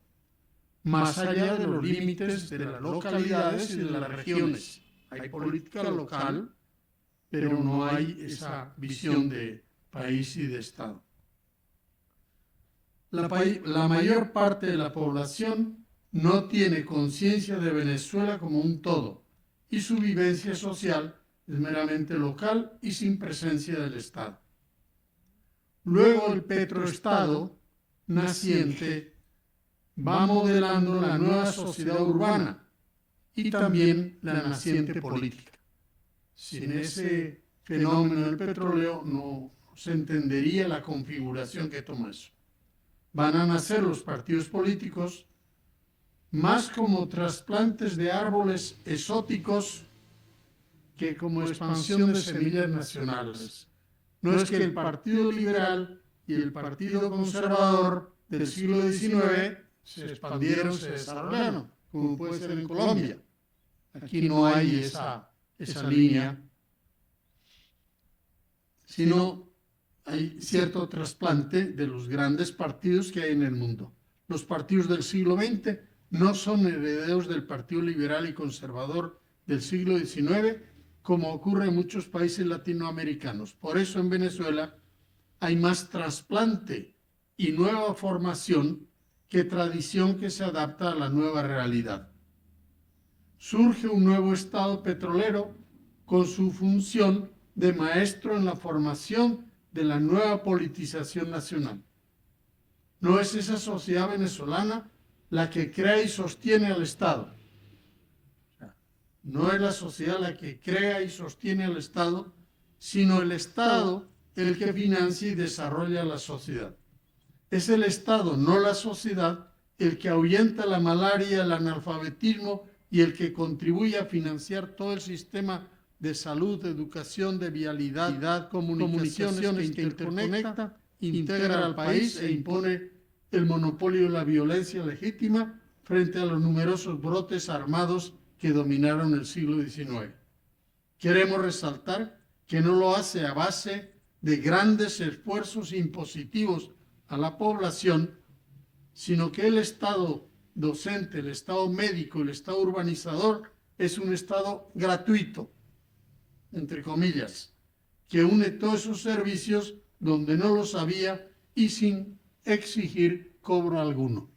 más allá de los límites de las localidades y de las regiones. Hay política local, pero no hay esa visión de país y de Estado. La mayor parte de la población no tiene conciencia de Venezuela como un todo y su vivencia social es meramente local y sin presencia del Estado. Luego el petroestado naciente va modelando la nueva sociedad urbana y también la naciente política. Sin ese fenómeno del petróleo no se entendería la configuración que toma eso. Van a nacer los partidos políticos más como trasplantes de árboles exóticos que como expansión de semillas nacionales. No es que el Partido Liberal y el Partido Conservador del siglo XIX se expandieron, se desarrollaron, como puede ser en Colombia. Aquí no hay esa línea, sino hay cierto trasplante de los grandes partidos que hay en el mundo. Los partidos del siglo XX no son herederos del Partido Liberal y Conservador del siglo XIX, como ocurre en muchos países latinoamericanos. Por eso en Venezuela hay más trasplante y nueva formación que tradición que se adapta a la nueva realidad. Surge un nuevo Estado petrolero con su función de maestro en la formación de la nueva politización nacional. No es esa sociedad venezolana la que crea y sostiene al Estado. No es la sociedad la que crea y sostiene al Estado, sino el Estado el que financia y desarrolla la sociedad. Es el Estado, no la sociedad, el que ahuyenta la malaria, el analfabetismo y el que contribuye a financiar todo el sistema de salud, de educación, de vialidad, comunicaciones que interconecta, integra al país e impone el monopolio de la violencia legítima frente a los numerosos brotes armados que dominaron el siglo XIX. Queremos resaltar que no lo hace a base de grandes esfuerzos impositivos a la población, sino que el Estado docente, el Estado médico, el Estado urbanizador es un Estado gratuito, entre comillas, que une todos esos servicios donde no los había y sin exigir cobro alguno.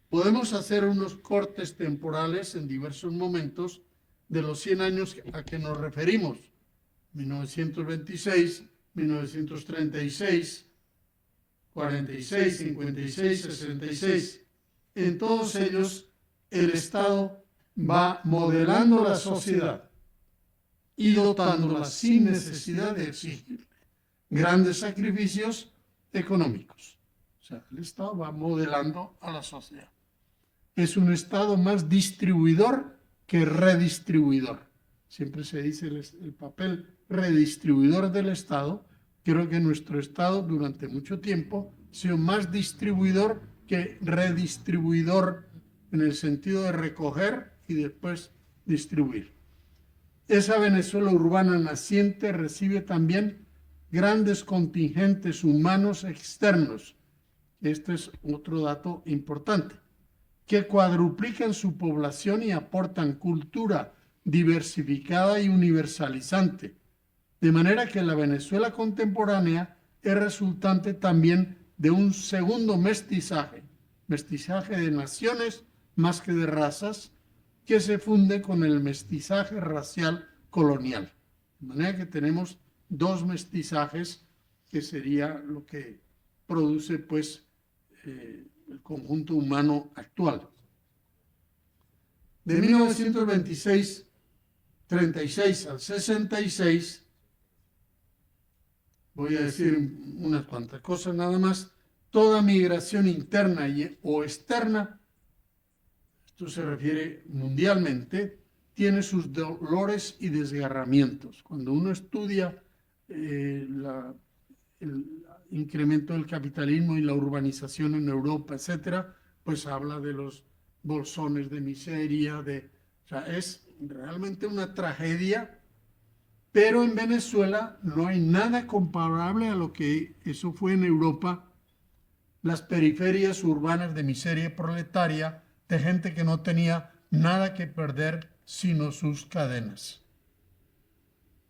Podemos hacer unos cortes temporales en diversos momentos de los 100 años a que nos referimos, 1926, 1936, 46, 56, 66. En todos ellos el Estado va modelando la sociedad y dotándola sin necesidad de exigir grandes sacrificios económicos. O sea, el Estado va modelando a la sociedad. Es un Estado más distribuidor que redistribuidor. Siempre se dice el papel redistribuidor del Estado. Creo que nuestro Estado durante mucho tiempo ha sido más distribuidor que redistribuidor en el sentido de recoger y después distribuir. Esa Venezuela urbana naciente recibe también grandes contingentes humanos externos. Este es otro dato importante, que cuadruplican su población y aportan cultura diversificada y universalizante, de manera que la Venezuela contemporánea es resultante también de un segundo mestizaje de naciones más que de razas, que se funde con el mestizaje racial colonial. De manera que tenemos dos mestizajes, que sería lo que produce pues el conjunto humano actual. De 1936 al 66, voy a decir unas cuantas cosas nada más, toda migración interna o externa, esto se refiere mundialmente, tiene sus dolores y desgarramientos. Cuando uno estudia el incremento del capitalismo y la urbanización en Europa, etcétera, pues habla de los bolsones de miseria, o sea, es realmente una tragedia, pero en Venezuela no hay nada comparable a lo que eso fue en Europa, las periferias urbanas de miseria proletaria, de gente que no tenía nada que perder sino sus cadenas.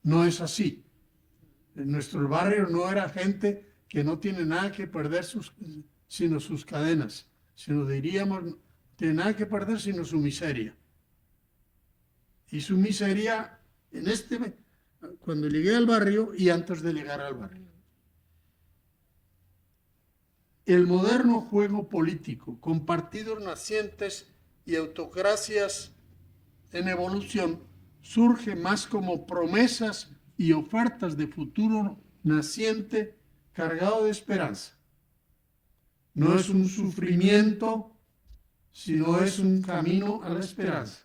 No es así. En nuestro barrio no era gente que no tiene nada que perder sino sus cadenas, sino diríamos, no tiene nada que perder sino su miseria. Y su miseria cuando llegué al barrio y antes de llegar al barrio. El moderno juego político, con partidos nacientes y autocracias en evolución, surge más como promesas y ofertas de futuro naciente cargado de esperanza. No es un sufrimiento, sino es un camino a la esperanza.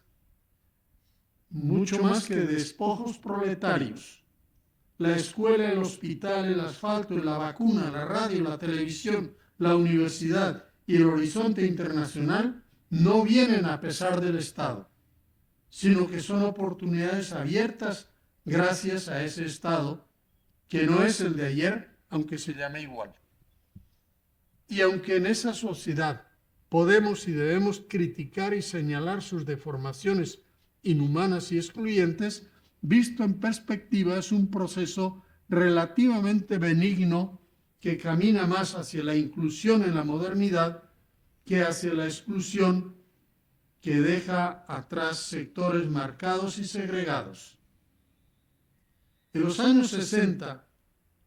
mucho más que despojos proletarios. La escuela, el hospital, el asfalto, la vacuna, la radio, la televisión, la universidad y el horizonte internacional no vienen a pesar del Estado, sino que son oportunidades abiertas gracias a ese Estado, que no es el de ayer, aunque se llame igual. Y aunque en esa sociedad podemos y debemos criticar y señalar sus deformaciones inhumanas y excluyentes, visto en perspectiva es un proceso relativamente benigno que camina más hacia la inclusión en la modernidad que hacia la exclusión, que deja atrás sectores marcados y segregados. En los años 60,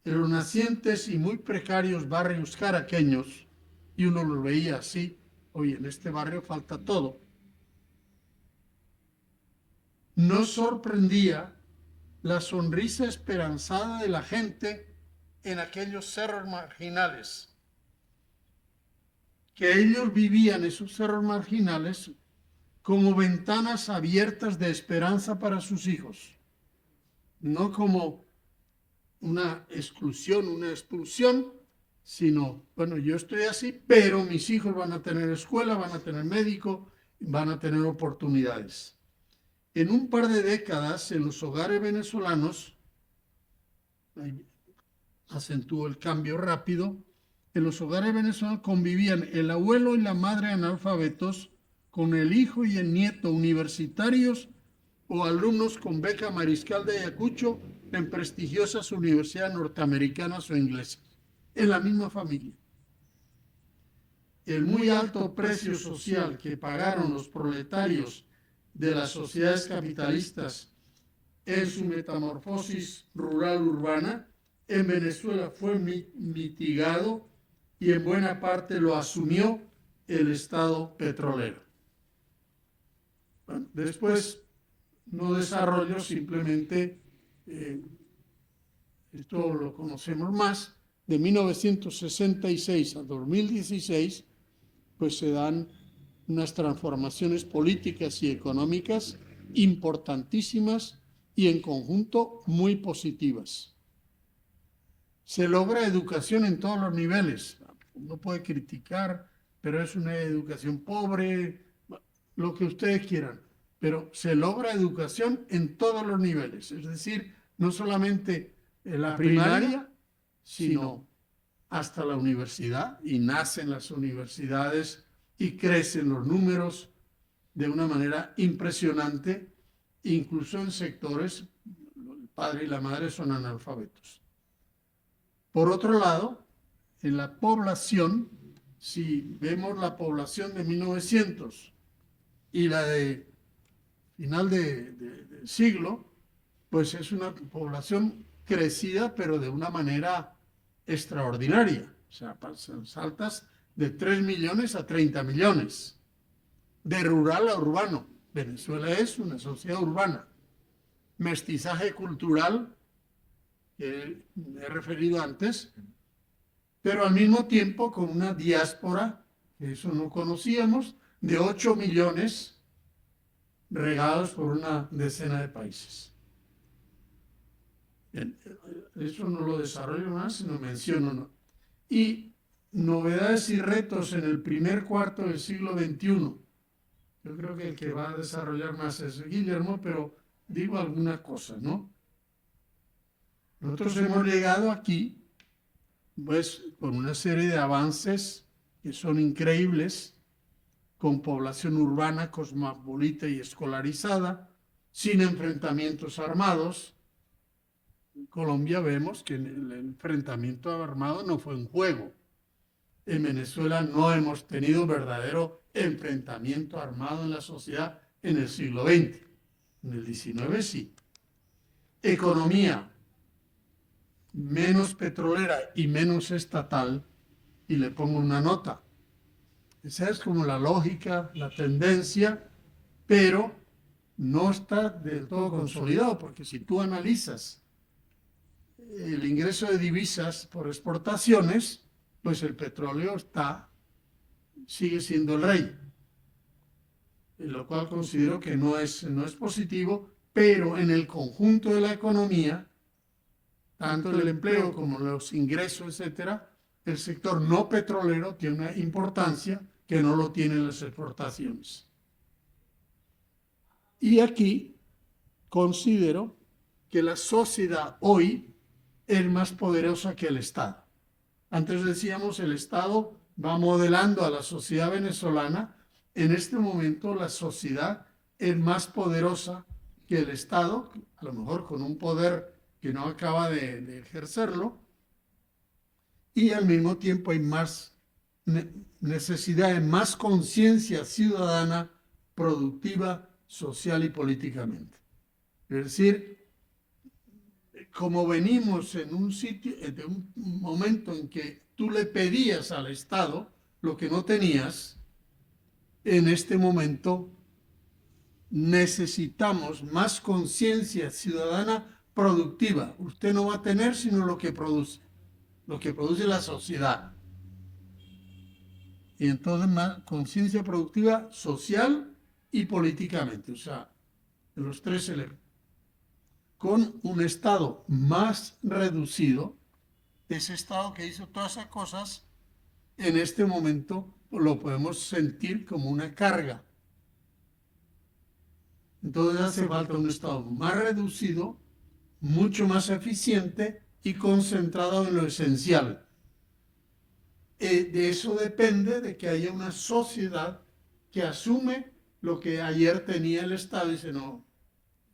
en los nacientes y muy precarios barrios caraqueños, y uno lo veía así, oye, en este barrio falta todo, nos sorprendía la sonrisa esperanzada de la gente en aquellos cerros marginales, que ellos vivían esos cerros marginales como ventanas abiertas de esperanza para sus hijos, no como una exclusión, una expulsión, sino, bueno, yo estoy así, pero mis hijos van a tener escuela, van a tener médico, van a tener oportunidades. En un par de décadas, en los hogares venezolanos, acentuó el cambio rápido, en los hogares venezolanos convivían el abuelo y la madre analfabetos con el hijo y el nieto universitarios o alumnos con beca Mariscal de Ayacucho en prestigiosas universidades norteamericanas o inglesas, en la misma familia. El muy alto precio social que pagaron los proletarios de las sociedades capitalistas en su metamorfosis rural-urbana, en Venezuela fue mitigado y en buena parte lo asumió el Estado petrolero. Bueno, después no desarrollo, simplemente esto lo conocemos más, de 1966 a 2016, pues se dan unas transformaciones políticas y económicas importantísimas y en conjunto muy positivas. Se logra educación en todos los niveles. Uno puede criticar, pero es una educación pobre, lo que ustedes quieran, pero se logra educación en todos los niveles, es decir, no solamente en la primaria, sino hasta la universidad, y nacen las universidades y crecen los números de una manera impresionante, incluso en sectores, el padre y la madre son analfabetos. Por otro lado, en la población, si vemos la población de 1900 y la de final de siglo, pues es una población crecida, pero de una manera extraordinaria. O sea, saltas de 3 millones a 30 millones, de rural a urbano. Venezuela es una sociedad urbana. Mestizaje cultural, que me he referido antes, pero al mismo tiempo con una diáspora, que eso no conocíamos, de 8 millones regados por una decena de países. Bien, eso no lo desarrollo más, sino menciono, ¿no? Y novedades y retos en el primer cuarto del siglo XXI. Yo creo que el que va a desarrollar más es Guillermo, pero digo alguna cosa, ¿no? Nosotros hemos llegado aquí, pues, con una serie de avances que son increíbles, con población urbana, cosmopolita y escolarizada, sin enfrentamientos armados. En Colombia vemos que el enfrentamiento armado no fue un juego. En Venezuela no hemos tenido verdadero enfrentamiento armado en la sociedad en el siglo XX. En el XIX sí. Economía menos petrolera y menos estatal, y le pongo una nota. Esa es como la lógica, la tendencia, pero no está del todo consolidado, porque si tú analizas el ingreso de divisas por exportaciones, pues el petróleo sigue siendo el rey. lo cual considero que no es positivo, pero en el conjunto de la economía, tanto el empleo como los ingresos, etcétera, el sector no petrolero tiene una importancia que no lo tienen las exportaciones. Y aquí considero que la sociedad hoy es más poderosa que el Estado. Antes decíamos el Estado va modelando a la sociedad venezolana. En este momento la sociedad es más poderosa que el Estado, a lo mejor con un poder que no acaba de ejercerlo, y al mismo tiempo hay más necesidad de más conciencia ciudadana, productiva, social y políticamente. Es decir, como venimos en un sitio, de un momento en que tú le pedías al Estado lo que no tenías, en este momento necesitamos más conciencia ciudadana productiva. Usted no va a tener sino lo que produce la sociedad. Y entonces más conciencia productiva social y políticamente, o sea, de los tres elementos. Con un Estado más reducido, ese Estado que hizo todas esas cosas, en este momento lo podemos sentir como una carga. Entonces hace falta un Estado más reducido, mucho más eficiente y concentrado en lo esencial. De eso depende de que haya una sociedad que asume lo que ayer tenía el Estado y dice, no,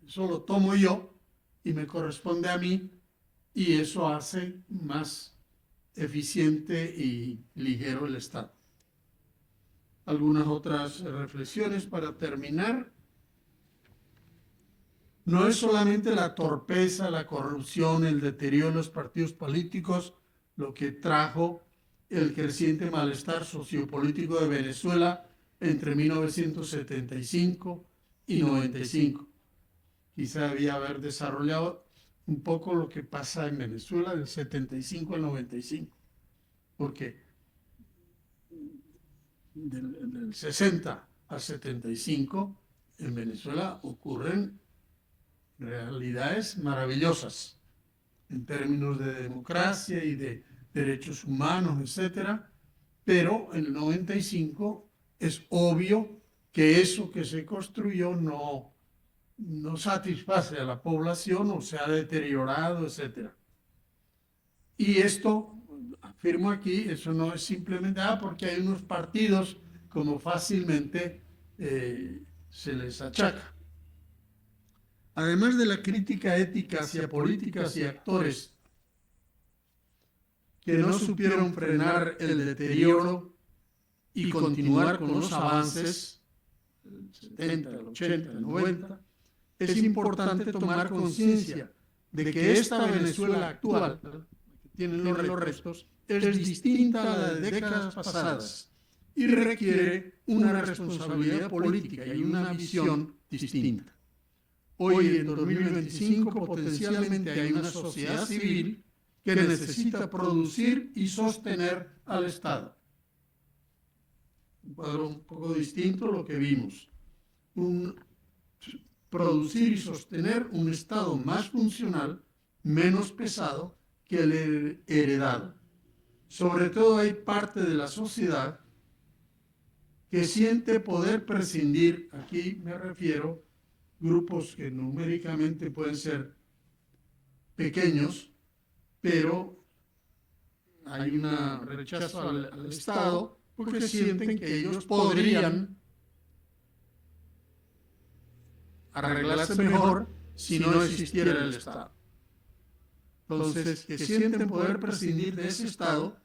eso lo tomo yo y me corresponde a mí, y eso hace más eficiente y ligero el Estado. Algunas otras reflexiones para terminar. No es solamente la torpeza, la corrupción, el deterioro de los partidos políticos lo que trajo el creciente malestar sociopolítico de Venezuela entre 1975 y 95. Quizá debía haber desarrollado un poco lo que pasa en Venezuela del 75 al 95, porque del 60 al 75 en Venezuela ocurren realidades maravillosas en términos de democracia y de derechos humanos, etcétera, pero en el 95 es obvio que eso que se construyó no satisface a la población o se ha deteriorado, etcétera. Y esto, afirmo aquí, eso no es simplemente porque hay unos partidos como fácilmente se les achaca. Además de la crítica ética hacia políticas y actores que no supieron frenar el deterioro y continuar con los avances, el 70, el 80, el 90, es importante tomar conciencia de que esta Venezuela actual, que tiene los retos, es distinta a la de décadas pasadas y requiere una responsabilidad política y una visión distinta. Hoy, en 2025, potencialmente hay una sociedad civil que necesita producir y sostener al Estado. Un cuadro un poco distinto a lo que vimos. Producir y sostener un Estado más funcional, menos pesado que el heredado. Sobre todo hay parte de la sociedad que siente poder prescindir, aquí me refiero, grupos que numéricamente pueden ser pequeños, pero hay un rechazo al Estado porque sienten que ellos podrían arreglarse mejor si no existiera el Estado. Entonces, que sienten poder prescindir de ese Estado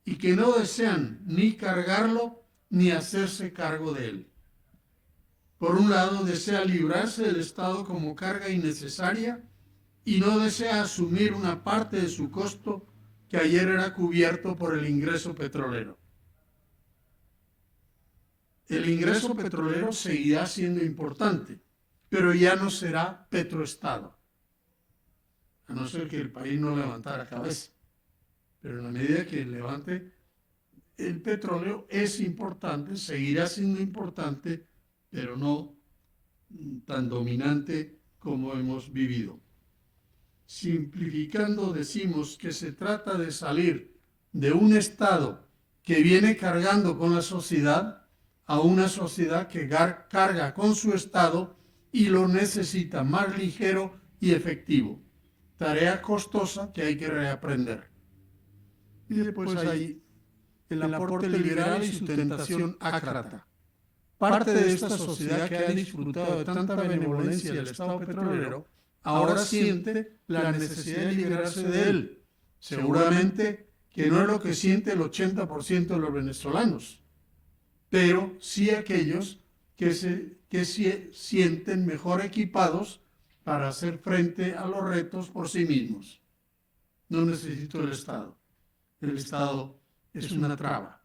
y que no desean ni cargarlo ni hacerse cargo de él. Por un lado, desea librarse del Estado como carga innecesaria y no desea asumir una parte de su costo que ayer era cubierto por el ingreso petrolero. El ingreso petrolero seguirá siendo importante, pero ya no será petroestado, a no ser que el país no levantara cabeza. Pero en la medida que levante el petróleo es importante, seguirá siendo importante, pero no tan dominante como hemos vivido. Simplificando, decimos que se trata de salir de un Estado que viene cargando con la sociedad a una sociedad que carga con su Estado y lo necesita más ligero y efectivo. Tarea costosa que hay que reaprender. Y después hay el aporte liberal y su tentación ácrata. Parte de esta sociedad que ha disfrutado de tanta benevolencia del Estado petrolero ahora siente la necesidad de liberarse de él. Seguramente que no es lo que siente el 80% de los venezolanos, pero sí aquellos que se sienten mejor equipados para hacer frente a los retos por sí mismos. No necesito el Estado. El Estado es una traba.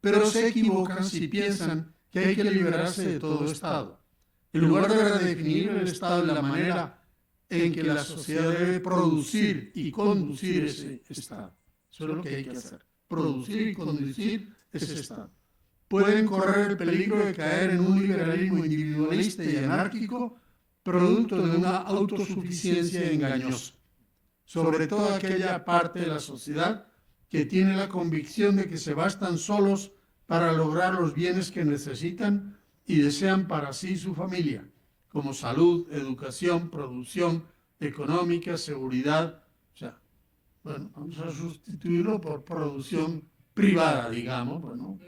Pero se equivocan si piensan que hay que liberarse de todo Estado. En lugar de redefinir el Estado de la manera en que la sociedad debe producir y conducir ese Estado. Eso es lo que hay que hacer. Producir y conducir ese Estado. Pueden correr el peligro de caer en un liberalismo individualista y anárquico, producto de una autosuficiencia engañosa. Sobre todo aquella parte de la sociedad que tiene la convicción de que se bastan solos para lograr los bienes que necesitan y desean para sí y su familia, como salud, educación, producción económica, seguridad. O sea, bueno, vamos a sustituirlo por producción privada, digamos. Bueno,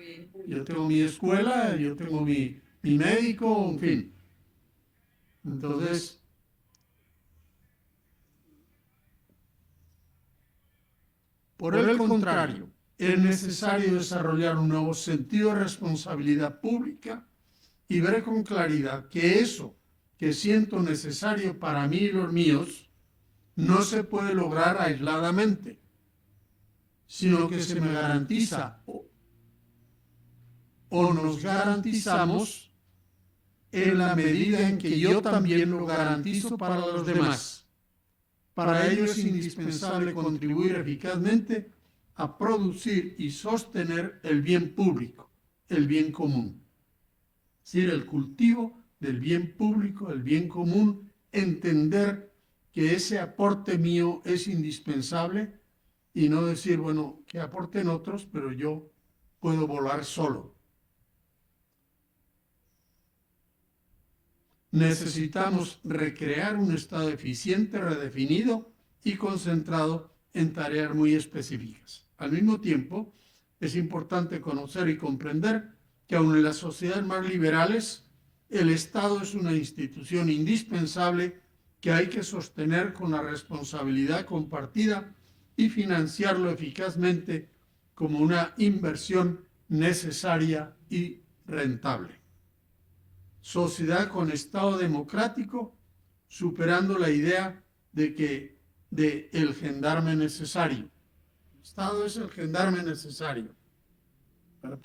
yo tengo mi escuela, yo tengo mi médico, en fin. Entonces, por el contrario, es necesario desarrollar un nuevo sentido de responsabilidad pública y ver con claridad que eso que siento necesario para mí y los míos no se puede lograr aisladamente, sino que se me garantiza o nos garantizamos en la medida en que yo también lo garantizo para los demás. Para ello es indispensable contribuir eficazmente a producir y sostener el bien público, el bien común. Es decir, el cultivo del bien público, el bien común, entender que ese aporte mío es indispensable y no decir, bueno, que aporten otros, pero yo puedo volar solo. Necesitamos recrear un Estado eficiente, redefinido y concentrado en tareas muy específicas. Al mismo tiempo, es importante conocer y comprender que aun en las sociedades más liberales, el Estado es una institución indispensable que hay que sostener con la responsabilidad compartida y financiarlo eficazmente como una inversión necesaria y rentable. Sociedad con Estado democrático, superando la idea de el gendarme necesario. El Estado es el gendarme necesario para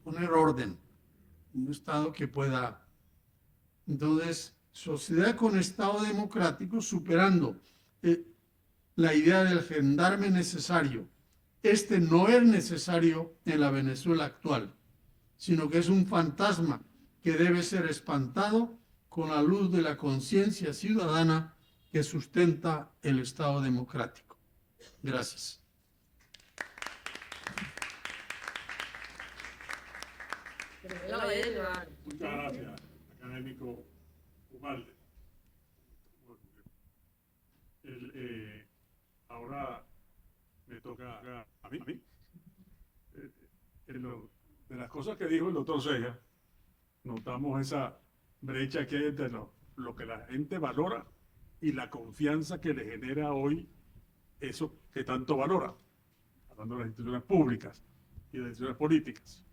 poner orden. Un Estado que pueda. Entonces, sociedad con Estado democrático, superando la idea del gendarme necesario. Este no es necesario en la Venezuela actual, sino que es un fantasma que debe ser espantado con la luz de la conciencia ciudadana que sustenta el Estado democrático. Gracias. Muchas gracias, académico Ubalde. Ahora me toca a mí. De las cosas que dijo el doctor Ceja, notamos esa brecha que hay entre lo que la gente valora y la confianza que le genera hoy eso que tanto valora, hablando de las instituciones públicas y de las instituciones políticas.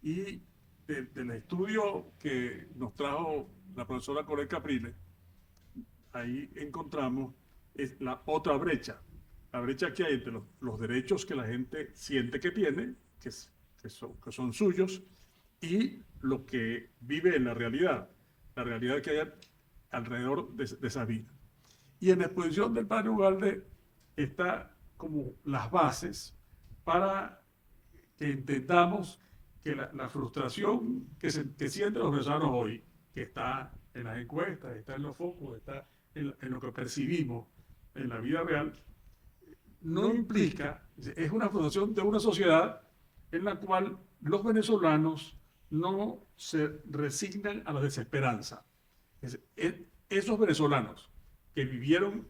Y del estudio que nos trajo la profesora Corel Capriles, ahí encontramos la otra brecha, la brecha que hay entre los derechos que la gente siente que tiene, que son suyos, y lo que vive en la realidad que hay alrededor de esa vida. Y en la exposición del padre Ubalde está como las bases para que entendamos que la frustración que sienten los venezolanos hoy, que está en las encuestas, está en los focos, está en lo que percibimos en la vida real, no implica, es una frustración de una sociedad en la cual los venezolanos no se resignan a la desesperanza. Esos venezolanos que vivieron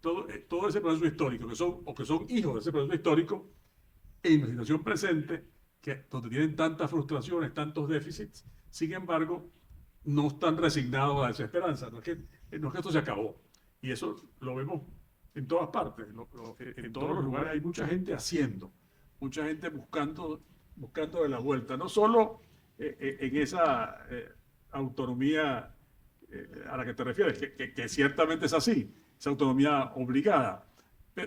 todo ese proceso histórico, que son hijos de ese proceso histórico, en la situación presente, donde tienen tantas frustraciones, tantos déficits, sin embargo, no están resignados a la desesperanza. No es que esto se acabó. Y eso lo vemos en todas partes. En todos los lugares hay mucha gente haciendo, mucha gente buscando de la vuelta. No solo en esa autonomía a la que te refieres, que ciertamente es así, esa autonomía obligada,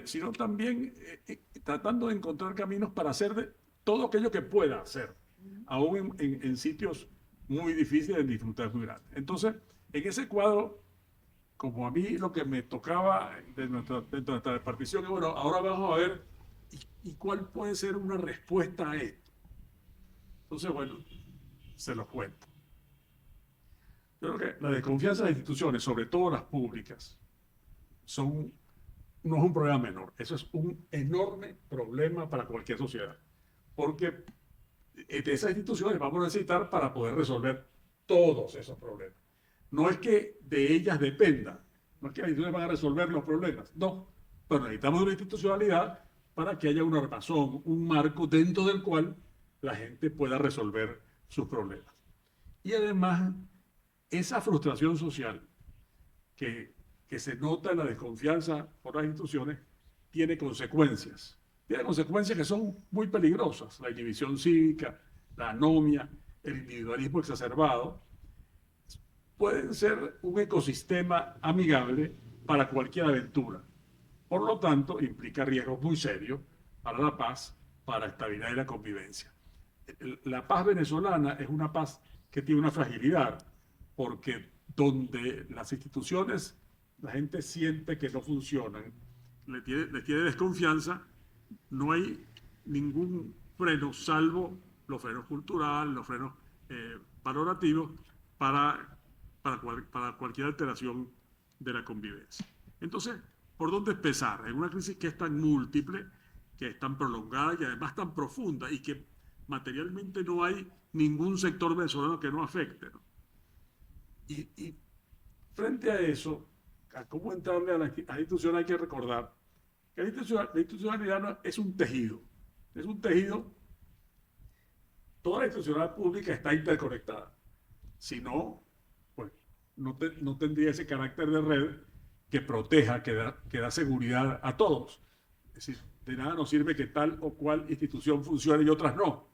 sino también tratando de encontrar caminos para hacer todo aquello que pueda hacer, aún en sitios muy difíciles, de dificultades muy grandes. Entonces, en ese cuadro, como a mí lo que me tocaba dentro de nuestra repartición es, bueno, ahora vamos a ver y cuál puede ser una respuesta a esto. Entonces, bueno, se los cuento. Yo creo que la desconfianza de las instituciones, sobre todo las públicas, no es un problema menor. Eso es un enorme problema para cualquier sociedad. Porque de esas instituciones vamos a necesitar para poder resolver todos esos problemas. No es que de ellas dependa, no es que las instituciones van a resolver los problemas, no, pero necesitamos una institucionalidad para que haya una razón, un marco dentro del cual la gente pueda resolver sus problemas. Y además, esa frustración social que se nota en la desconfianza por las instituciones tiene consecuencias. Tiene consecuencias que son muy peligrosas. La inhibición cívica, la anomia, el individualismo exacerbado, pueden ser un ecosistema amigable para cualquier aventura. Por lo tanto, implica riesgos muy serios para la paz, para la estabilidad y la convivencia. La paz venezolana es una paz que tiene una fragilidad, porque donde las instituciones, la gente siente que no funcionan, le tiene desconfianza, no hay ningún freno, salvo los frenos culturales, los frenos valorativos, para cualquier alteración de la convivencia. Entonces, ¿por dónde empezar? En una crisis que es tan múltiple, que es tan prolongada y además tan profunda, y que materialmente no hay ningún sector venezolano que no afecte, ¿no? Y frente a eso, a cómo entrarle a la institución, hay que recordar que la institucionalidad es un tejido. Es un tejido. Toda la institucionalidad pública está interconectada. Si no, pues no tendría ese carácter de red que proteja, que da seguridad a todos. Es decir, de nada nos sirve que tal o cual institución funcione y otras no.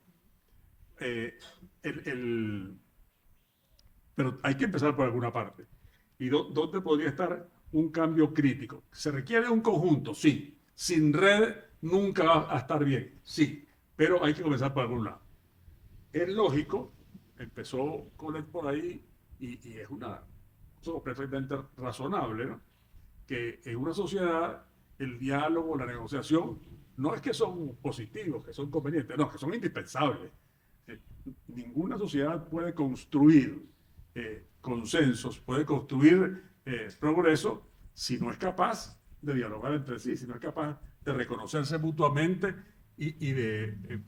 Pero hay que empezar por alguna parte. ¿Y dónde podría estar un cambio crítico? ¿Se requiere un conjunto? Sí. Sin red nunca va a estar bien. Sí. Pero hay que comenzar por algún lado. Es lógico, empezó Colette por ahí, y es eso perfectamente razonable, ¿no? Que en una sociedad el diálogo, la negociación, no es que son positivos, que son convenientes, no, que son indispensables. Ninguna sociedad puede construir consensos, puede construir progreso si no es capaz de dialogar entre sí, si no es capaz de reconocerse mutuamente y de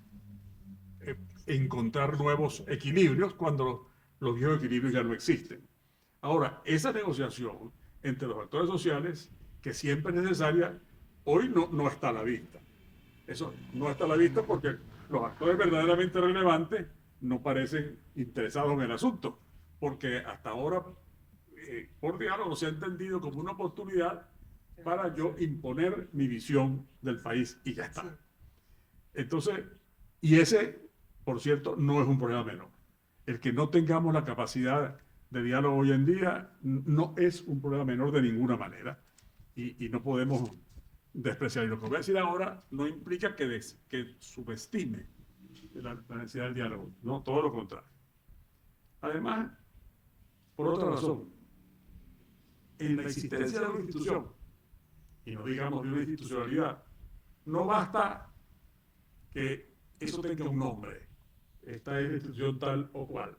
encontrar nuevos equilibrios cuando los viejos equilibrios ya no existen. Ahora, esa negociación entre los actores sociales, que siempre es necesaria, hoy no está a la vista. Eso no está a la vista porque los actores verdaderamente relevantes no parecen interesados en el asunto, porque hasta ahora, por diálogo, se ha entendido como una oportunidad para yo imponer mi visión del país y ya está. Entonces, y ese, por cierto, no es un problema menor. El que no tengamos la capacidad de diálogo hoy en día no es un problema menor de ninguna manera, y no podemos despreciar. Y lo que voy a decir ahora no implica que subestime la necesidad del diálogo, no, todo lo contrario. Además, por otra razón, en la existencia de una institución, y no digamos de una institucionalidad, no basta que eso tenga un nombre. esta es la institución tal o cual,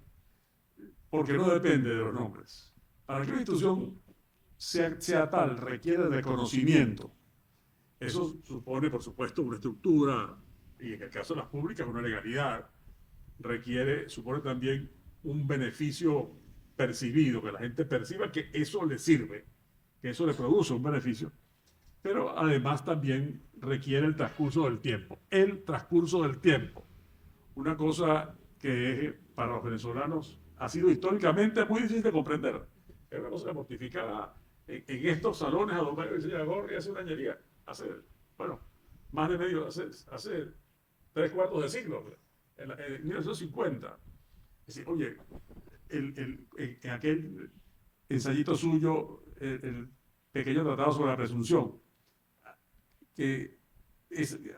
porque no depende de los nombres. Para que una institución sea tal, requiere reconocimiento. Eso supone, por supuesto, una estructura, y en el caso de las públicas, una legalidad. Supone también un beneficio percibido, que la gente perciba que eso le sirve, que eso le produce un beneficio, pero además también requiere el transcurso del tiempo. El transcurso del tiempo. Una cosa que para los venezolanos ha sido históricamente muy difícil de comprender. Es una cosa mortificada en estos salones a don Mario Vicente Gorri hace una añería, bueno, más de medio, hace 3/4 de siglo, en 1950. Es decir, oye, en aquel ensayito suyo, el pequeño tratado sobre la presunción, que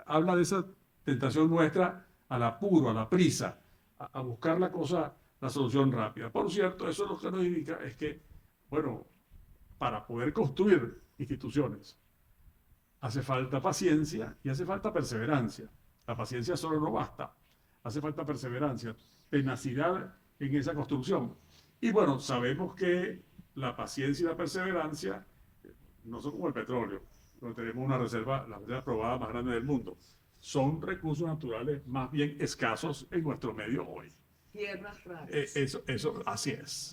habla de esa tentación nuestra al apuro, a la prisa, a buscar la solución rápida. Por cierto, eso lo que nos indica es que, bueno, para poder construir instituciones hace falta paciencia y hace falta perseverancia. La paciencia solo no basta, hace falta perseverancia, tenacidad en esa construcción. Y bueno, sabemos que la paciencia y la perseverancia no son como el petróleo, donde tenemos la reserva probada más grande del mundo. Son recursos naturales más bien escasos en nuestro medio hoy. Tierras raras.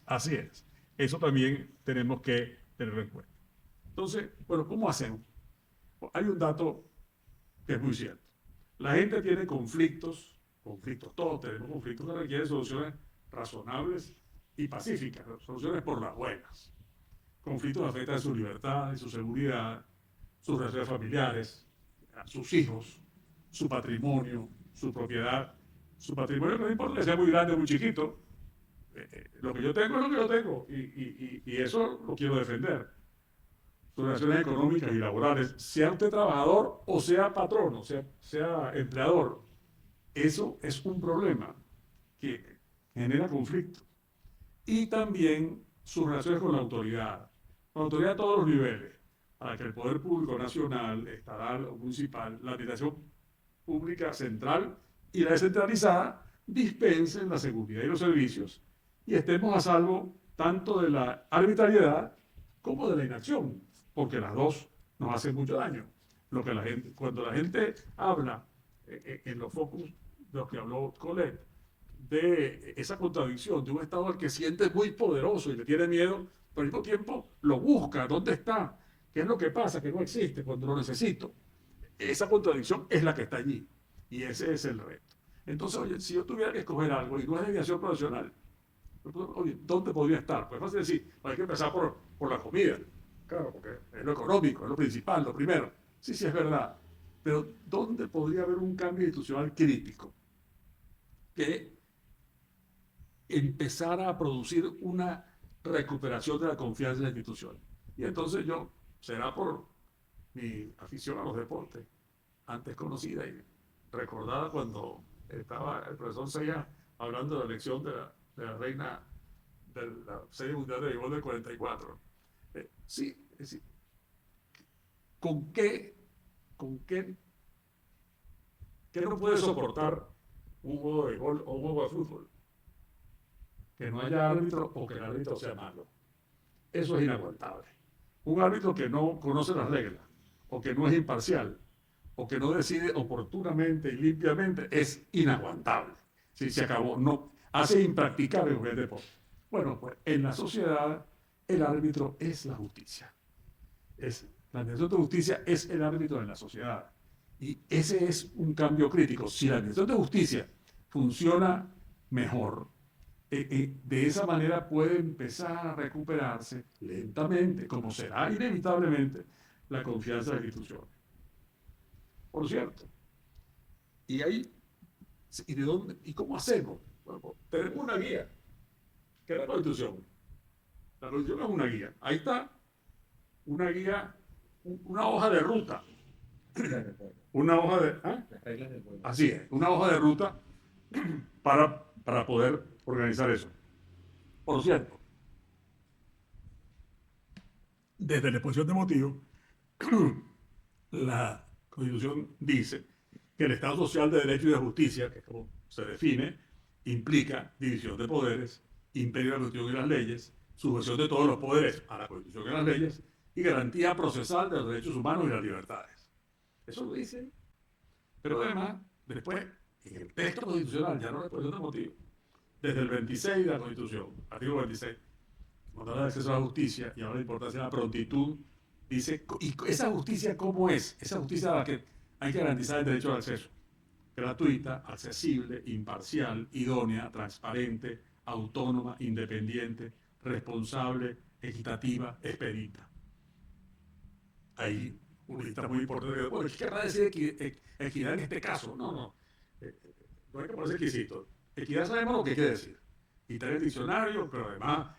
Así es. Eso también tenemos que tenerlo en cuenta. Entonces, bueno, ¿cómo hacemos? Hay un dato que es muy cierto. La gente tiene conflictos, todos tenemos conflictos que requieren soluciones razonables y pacíficas, soluciones por las buenas. Conflictos que afectan su libertad y su seguridad, sus relaciones familiares, sus hijos, su patrimonio, su propiedad. Su patrimonio no importa que sea muy grande o muy chiquito. Lo que yo tengo es lo que yo tengo y eso lo quiero defender. Sus relaciones económicas y laborales, sea usted trabajador o sea patrono, sea empleador, eso es un problema que genera conflicto. Y también sus relaciones con la autoridad a todos los niveles, para que el poder público nacional, estatal o municipal, la administración pública central y la descentralizada dispensen la seguridad y los servicios y estemos a salvo tanto de la arbitrariedad como de la inacción, porque las dos nos hacen mucho daño. Cuando la gente habla en los focus de los que habló Colette, de esa contradicción de un Estado al que siente muy poderoso y le tiene miedo, pero al mismo tiempo lo busca, ¿dónde está? ¿Qué es lo que pasa? Que no existe cuando lo necesito. Esa contradicción es la que está allí y ese es el reto. Entonces, oye, si yo tuviera que escoger algo y no es desviación profesional, oye, ¿dónde podría estar? Pues es fácil decir, hay que empezar por la comida. Claro, porque es lo económico, es lo principal, lo primero. Sí, es verdad. Pero ¿dónde podría haber un cambio institucional crítico que empezara a producir una recuperación de la confianza en la institución? Y entonces será por mi afición a los deportes, antes conocida y recordada cuando estaba el profesor Sella hablando de la elección de la reina de la Serie Mundial de Béisbol del 44. Sí, es decir, ¿con qué no puede soportar un juego de béisbol o un juego de fútbol? Que no haya árbitro o que el árbitro sea malo. Eso es inaguantable. Un árbitro que no conoce las reglas, o que no es imparcial, o que no decide oportunamente y limpiamente, es inaguantable. Si se acabó, no, hace impracticable el deporte. Bueno, pues en la sociedad el árbitro es la justicia. La administración de justicia es el árbitro en la sociedad. Y ese es un cambio crítico. Si la administración de justicia funciona mejor, de esa manera puede empezar a recuperarse lentamente, como será inevitablemente, la confianza de las instituciones. Por cierto, ¿y cómo hacemos? Bueno, pues, tenemos una guía, que es la Constitución. La Constitución es una guía. Ahí está, una guía, una hoja de ruta. Una hoja de... Las reglas del juego. Así es, una hoja de ruta para poder organizar eso. Por cierto, desde la exposición de motivos, la Constitución dice que el Estado social de Derecho y de Justicia, que es como se define, implica división de poderes, imperio de la Constitución y las leyes, sujeción de todos los poderes a la Constitución y las leyes y garantía procesal de los derechos humanos y las libertades. Eso lo dice. Pero además, después, en el texto constitucional, ya no recuerdo otro motivo, desde el 26 de la Constitución, artículo 26, cuando habla de acceso a la justicia y habla de la importancia de la prontitud, dice, ¿y esa justicia cómo es? Esa justicia a la que hay que garantizar el derecho al acceso. Gratuita, accesible, imparcial, idónea, transparente, autónoma, independiente, responsable, equitativa, expedita. Ahí una lista muy importante. Bueno, ¿qué querrá decir equidad en este caso? No hay que ponerse exquisito. Equidad sabemos lo que quiere decir. Y está en el diccionario, pero además,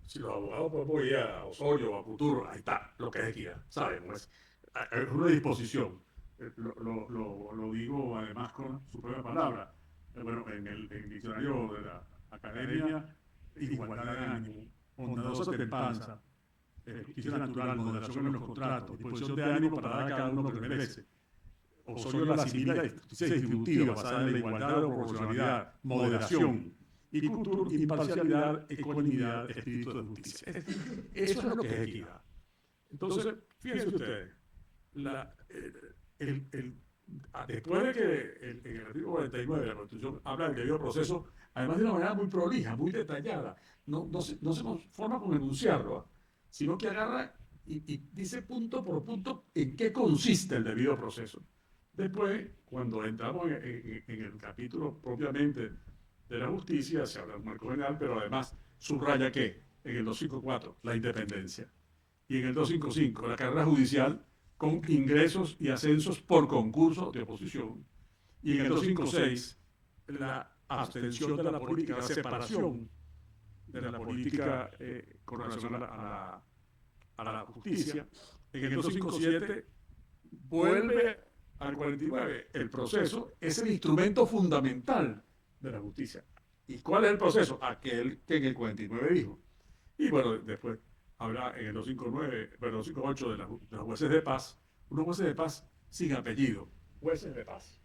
si los abogados podemos ir a Osorio o a Futuro, ahí está lo que es equidad. Sabemos, es una disposición. Lo digo además con su propia palabra. Bueno, en el diccionario de la Academia, igualdad de ánimo, bondadosa templanza, justicia natural, moderación en los contratos, disposición de ánimo para dar a cada uno lo que merece. Osorio la asimila justicia distributiva basada en la igualdad o proporcionalidad, moderación, y Futuro, imparcialidad, ecuanimidad, espíritu de justicia. Eso es lo que es equidad. Entonces, fíjense ustedes, después de que en el artículo 49 de la Constitución habla del debido proceso, además de una manera muy prolija, muy detallada, no se forma con enunciarlo, sino que agarra y dice punto por punto en qué consiste el debido proceso. Después, cuando entramos en el capítulo propiamente de la justicia, se habla de un marco general, pero además subraya que en el 254 la independencia y en el 255 la carrera judicial con ingresos y ascensos por concurso de oposición, y en el 256 la abstención de la política, la separación de la política con relación a la justicia. En el 257 vuelve al 49. El proceso es el instrumento fundamental de la justicia. ¿Y cuál es el proceso? Aquel que en el 49 dijo. Y bueno, después habla en el 259, bueno, 258 de los jueces de paz, unos jueces de paz sin apellido, jueces de paz.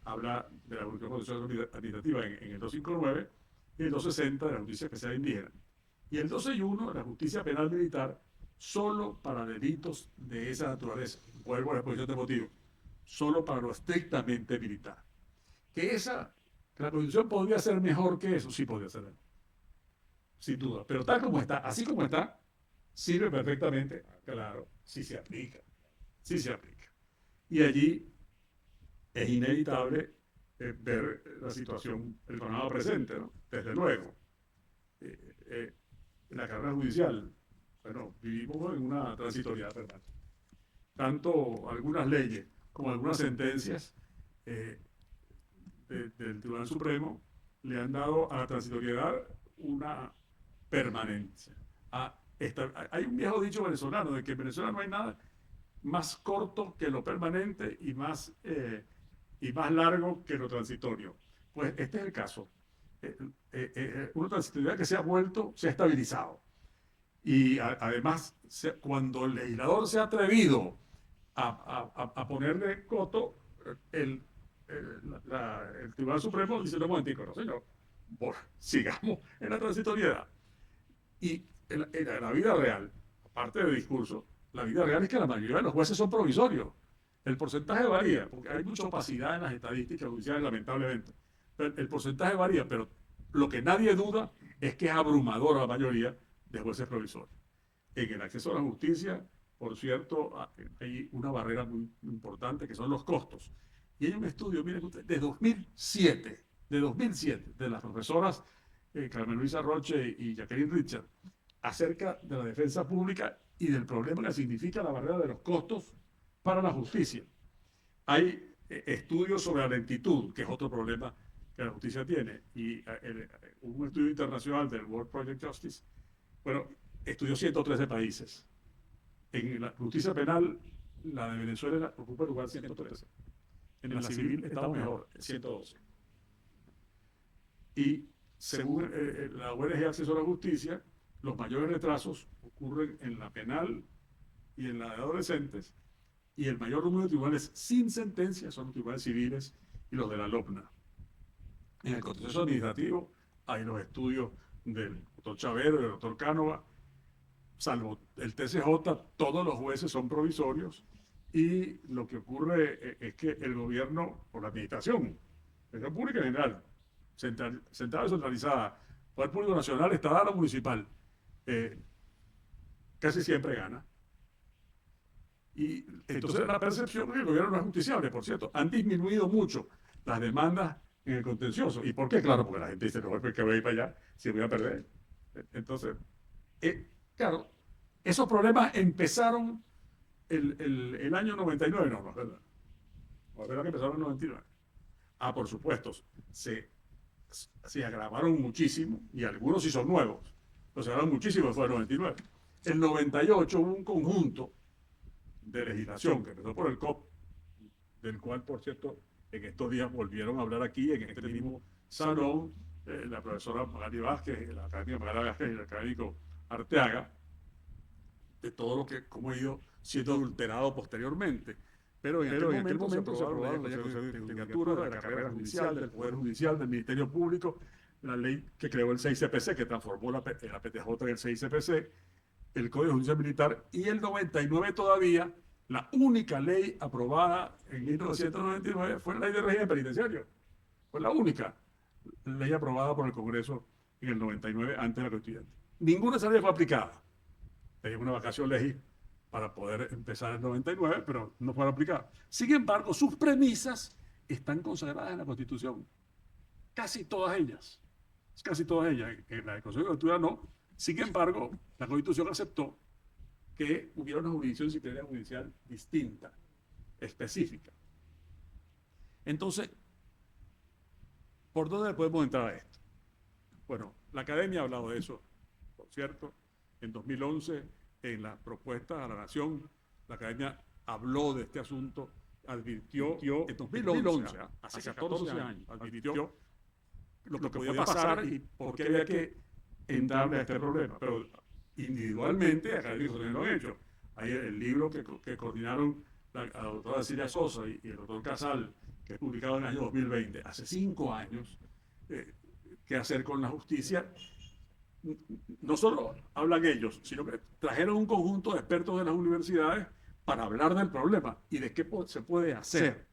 Habla de la Constitución Administrativa en el 259 y el 260 de la Justicia Especial Indígena. Y el 261 de la Justicia Penal Militar solo para delitos de esa naturaleza. Vuelvo a la exposición de motivo. Solo para lo estrictamente militar. Que la Constitución podría ser mejor que eso, sí podría ser mejor. Sin duda. Pero tal como está, así como está, sirve perfectamente. Claro, sí se aplica. Sí se aplica. Y allí es inevitable ver la situación, el panorama presente, ¿no? Desde luego. En la carrera judicial, bueno, vivimos en una transitoriedad permanente. Tanto algunas leyes como algunas sentencias del Tribunal Supremo le han dado a la transitoriedad una permanencia. Hay un viejo dicho venezolano de que en Venezuela no hay nada más corto que lo permanente y más largo que lo transitorio. Pues este es el caso. Una transitoriedad que se ha estabilizado. Y además, cuando el legislador se ha atrevido a ponerle coto, el Tribunal Supremo dice, no, momentico, no señor, sigamos en la transitoriedad. Y en la vida real, aparte de discurso, la vida real es que la mayoría de los jueces son provisorios. El porcentaje varía, porque hay mucha opacidad en las estadísticas judiciales, lamentablemente. Pero el porcentaje varía, pero lo que nadie duda es que es abrumadora la mayoría de jueces provisorios. En el acceso a la justicia, por cierto, hay una barrera muy importante que son los costos. Y hay un estudio, miren ustedes, de 2007, de las profesoras Carmen Luisa Roche y Jacqueline Richard, acerca de la defensa pública y del problema que significa la barrera de los costos para la justicia. Hay estudios sobre la lentitud, que es otro problema que la justicia tiene, y un estudio internacional del World Project Justice, bueno, estudió 113 países. En la justicia penal, la de Venezuela ocupa el lugar 113. En la civil estamos mejor, 112. Y según la ONG Acceso a la Justicia, los mayores retrasos ocurren en la penal y en la de adolescentes, y el mayor número de tribunales sin sentencia son los tribunales civiles y los de la LOPNA. En el contencioso administrativo hay los estudios del doctor Chavero y del doctor Cánova. Salvo el TCJ, todos los jueces son provisorios y lo que ocurre es que el gobierno, o la administración pública en general, central y centralizada, Poder Público Nacional, estatal o municipal, casi siempre gana. Y entonces la percepción es que el gobierno no es justiciable, por cierto. Han disminuido mucho las demandas en el contencioso. ¿Y por qué? Claro, porque la gente dice, no, que voy a ir para allá si voy a perder. Entonces, claro, esos problemas empezaron el año 99, no, es verdad. No es verdad que empezaron en el 99. Por supuesto, se agravaron muchísimo, y algunos sí son nuevos, pero se agravaron muchísimo después del 99. En el 98 hubo un conjunto de legislación que empezó por el COP, del cual, por cierto, en estos días volvieron a hablar aquí, en este mismo salón, la profesora Magali Vázquez, la académica Magali Vázquez y el académico Arteaga, de todo lo que, como ha ido siendo adulterado posteriormente. Pero en aquel momento se aprobaron la ley de judicatura, de la carrera judicial, del Poder Judicial, del Ministerio Público, la ley que creó el 6CPC, que transformó la PTJ en el 6CPC, el Código Judicial Militar, y el 99 todavía, la única ley aprobada en 1999 fue la ley de régimen penitenciario. Fue la única ley aprobada por el Congreso en el 99 antes de la Constituyente. Ninguna de esas leyes fue aplicada. Tenía una vacación legis para poder empezar el 99, pero no fueron aplicadas. Sin embargo, sus premisas están consagradas en la Constitución. Casi todas ellas. Casi todas ellas. En la Constitución de Cultura no. Sin embargo, la Constitución aceptó que hubiera una jurisdicción disciplinaria judicial distinta, específica. Entonces, ¿por dónde podemos entrar a esto? Bueno, la academia ha hablado de eso, por cierto. En 2011, en las propuestas a la Nación, la academia habló de este asunto, advirtió en 2011, hace 14 años, advirtió lo que podía pasar y por qué había que entrarle a este problema. Pero individualmente, académicos también lo han hecho. Hay el libro que coordinaron la doctora Silvia Sosa y el doctor Casal, que es publicado en el año 2020, hace 5 años, qué hacer con la justicia. No solo hablan ellos, sino que trajeron un conjunto de expertos de las universidades para hablar del problema y de qué se puede hacer.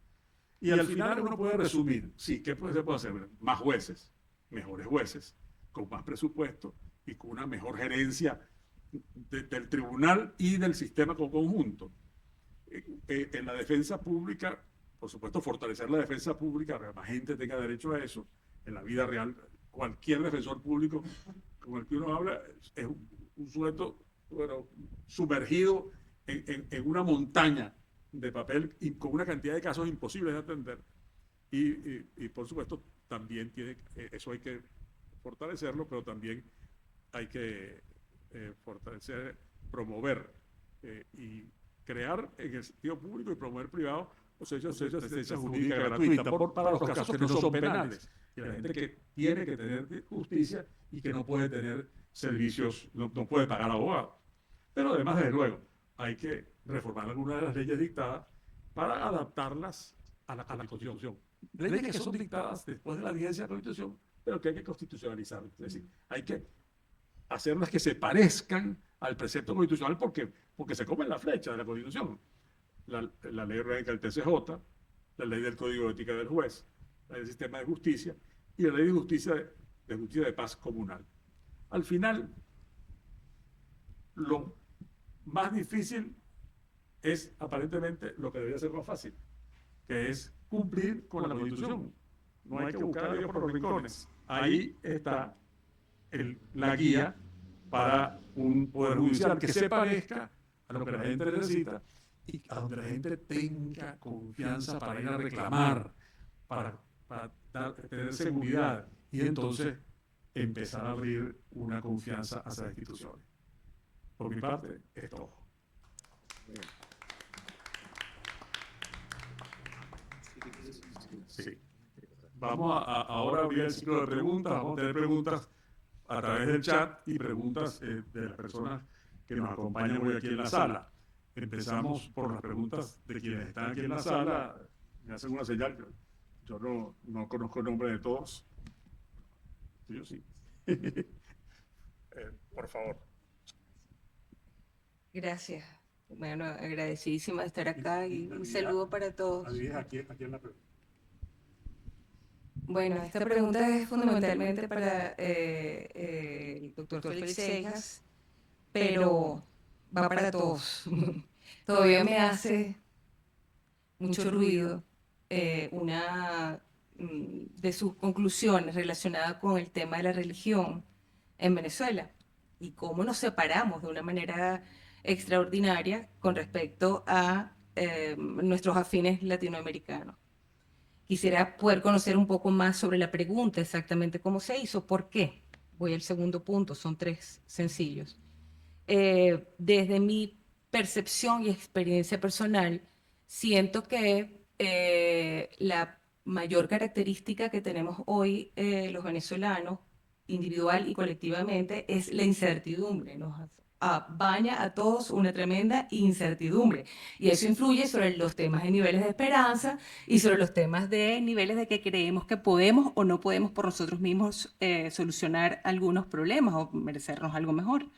Y al final uno puede resumir, sí, ¿qué se puede hacer? Más jueces, mejores jueces, con más presupuesto y con una mejor gerencia del tribunal y del sistema como conjunto. En la defensa pública, por supuesto, fortalecer la defensa pública, para que más gente tenga derecho a eso. En la vida real, cualquier defensor público con el que uno habla es un sujeto, bueno, sumergido en una montaña de papel y con una cantidad de casos imposibles de atender. Y por supuesto, también eso hay que fortalecerlo, pero también hay que fortalecer, promover y crear en el sentido público y promover privado los servicios de asistencia jurídica gratuita para los casos que no son penales. Y la gente que tiene que tener justicia y que no puede tener servicios, no puede pagar abogados. Pero además, desde luego, hay que reformar algunas de las leyes dictadas para adaptarlas a la Constitución. Leyes que son dictadas después de la vigencia de la Constitución, pero que hay que constitucionalizar. Es decir, hay que hacerlas que se parezcan al precepto constitucional porque se comen la flecha de la Constitución. La ley orgánica del TCJ, la ley del Código de Ética del Juez, la ley del Sistema de Justicia y la ley de justicia de paz comunal. Al final, lo más difícil es aparentemente lo que debería ser más fácil, que es cumplir con la Constitución. No hay que buscar a Dios por los rincones. Ahí está la guía para un poder judicial que se parezca a lo que la gente necesita y a donde la gente tenga confianza para ir a reclamar, para tener seguridad y entonces empezar a abrir una confianza hacia las instituciones. Por mi parte, es todo. Sí. Vamos ahora a abrir el ciclo de preguntas. Vamos a tener preguntas a través del chat y preguntas de las personas que nos acompañan hoy aquí en la sala. Empezamos por las preguntas de quienes están aquí en la sala. Me hacen una señal. Yo no conozco el nombre de todos. Sí, yo sí. Por favor. Gracias. Bueno, agradecidísima de estar acá y un saludo para todos. Aquí en la pregunta. Bueno, esta pregunta es fundamentalmente para el doctor Félix Seijas, pero va para todos. Todavía me hace mucho ruido una de sus conclusiones relacionadas con el tema de la religión en Venezuela y cómo nos separamos de una manera extraordinaria con respecto a nuestros afines latinoamericanos. Quisiera poder conocer un poco más sobre la pregunta, exactamente cómo se hizo, por qué. Voy al segundo punto, son 3 sencillos. Desde mi percepción y experiencia personal, siento que la mayor característica que tenemos hoy los venezolanos, individual y colectivamente, es la incertidumbre. Nos baña a todos una tremenda incertidumbre. Y eso influye sobre los temas de niveles de esperanza y sobre los temas de niveles de que creemos que podemos o no podemos por nosotros mismos solucionar algunos problemas o merecernos algo mejor,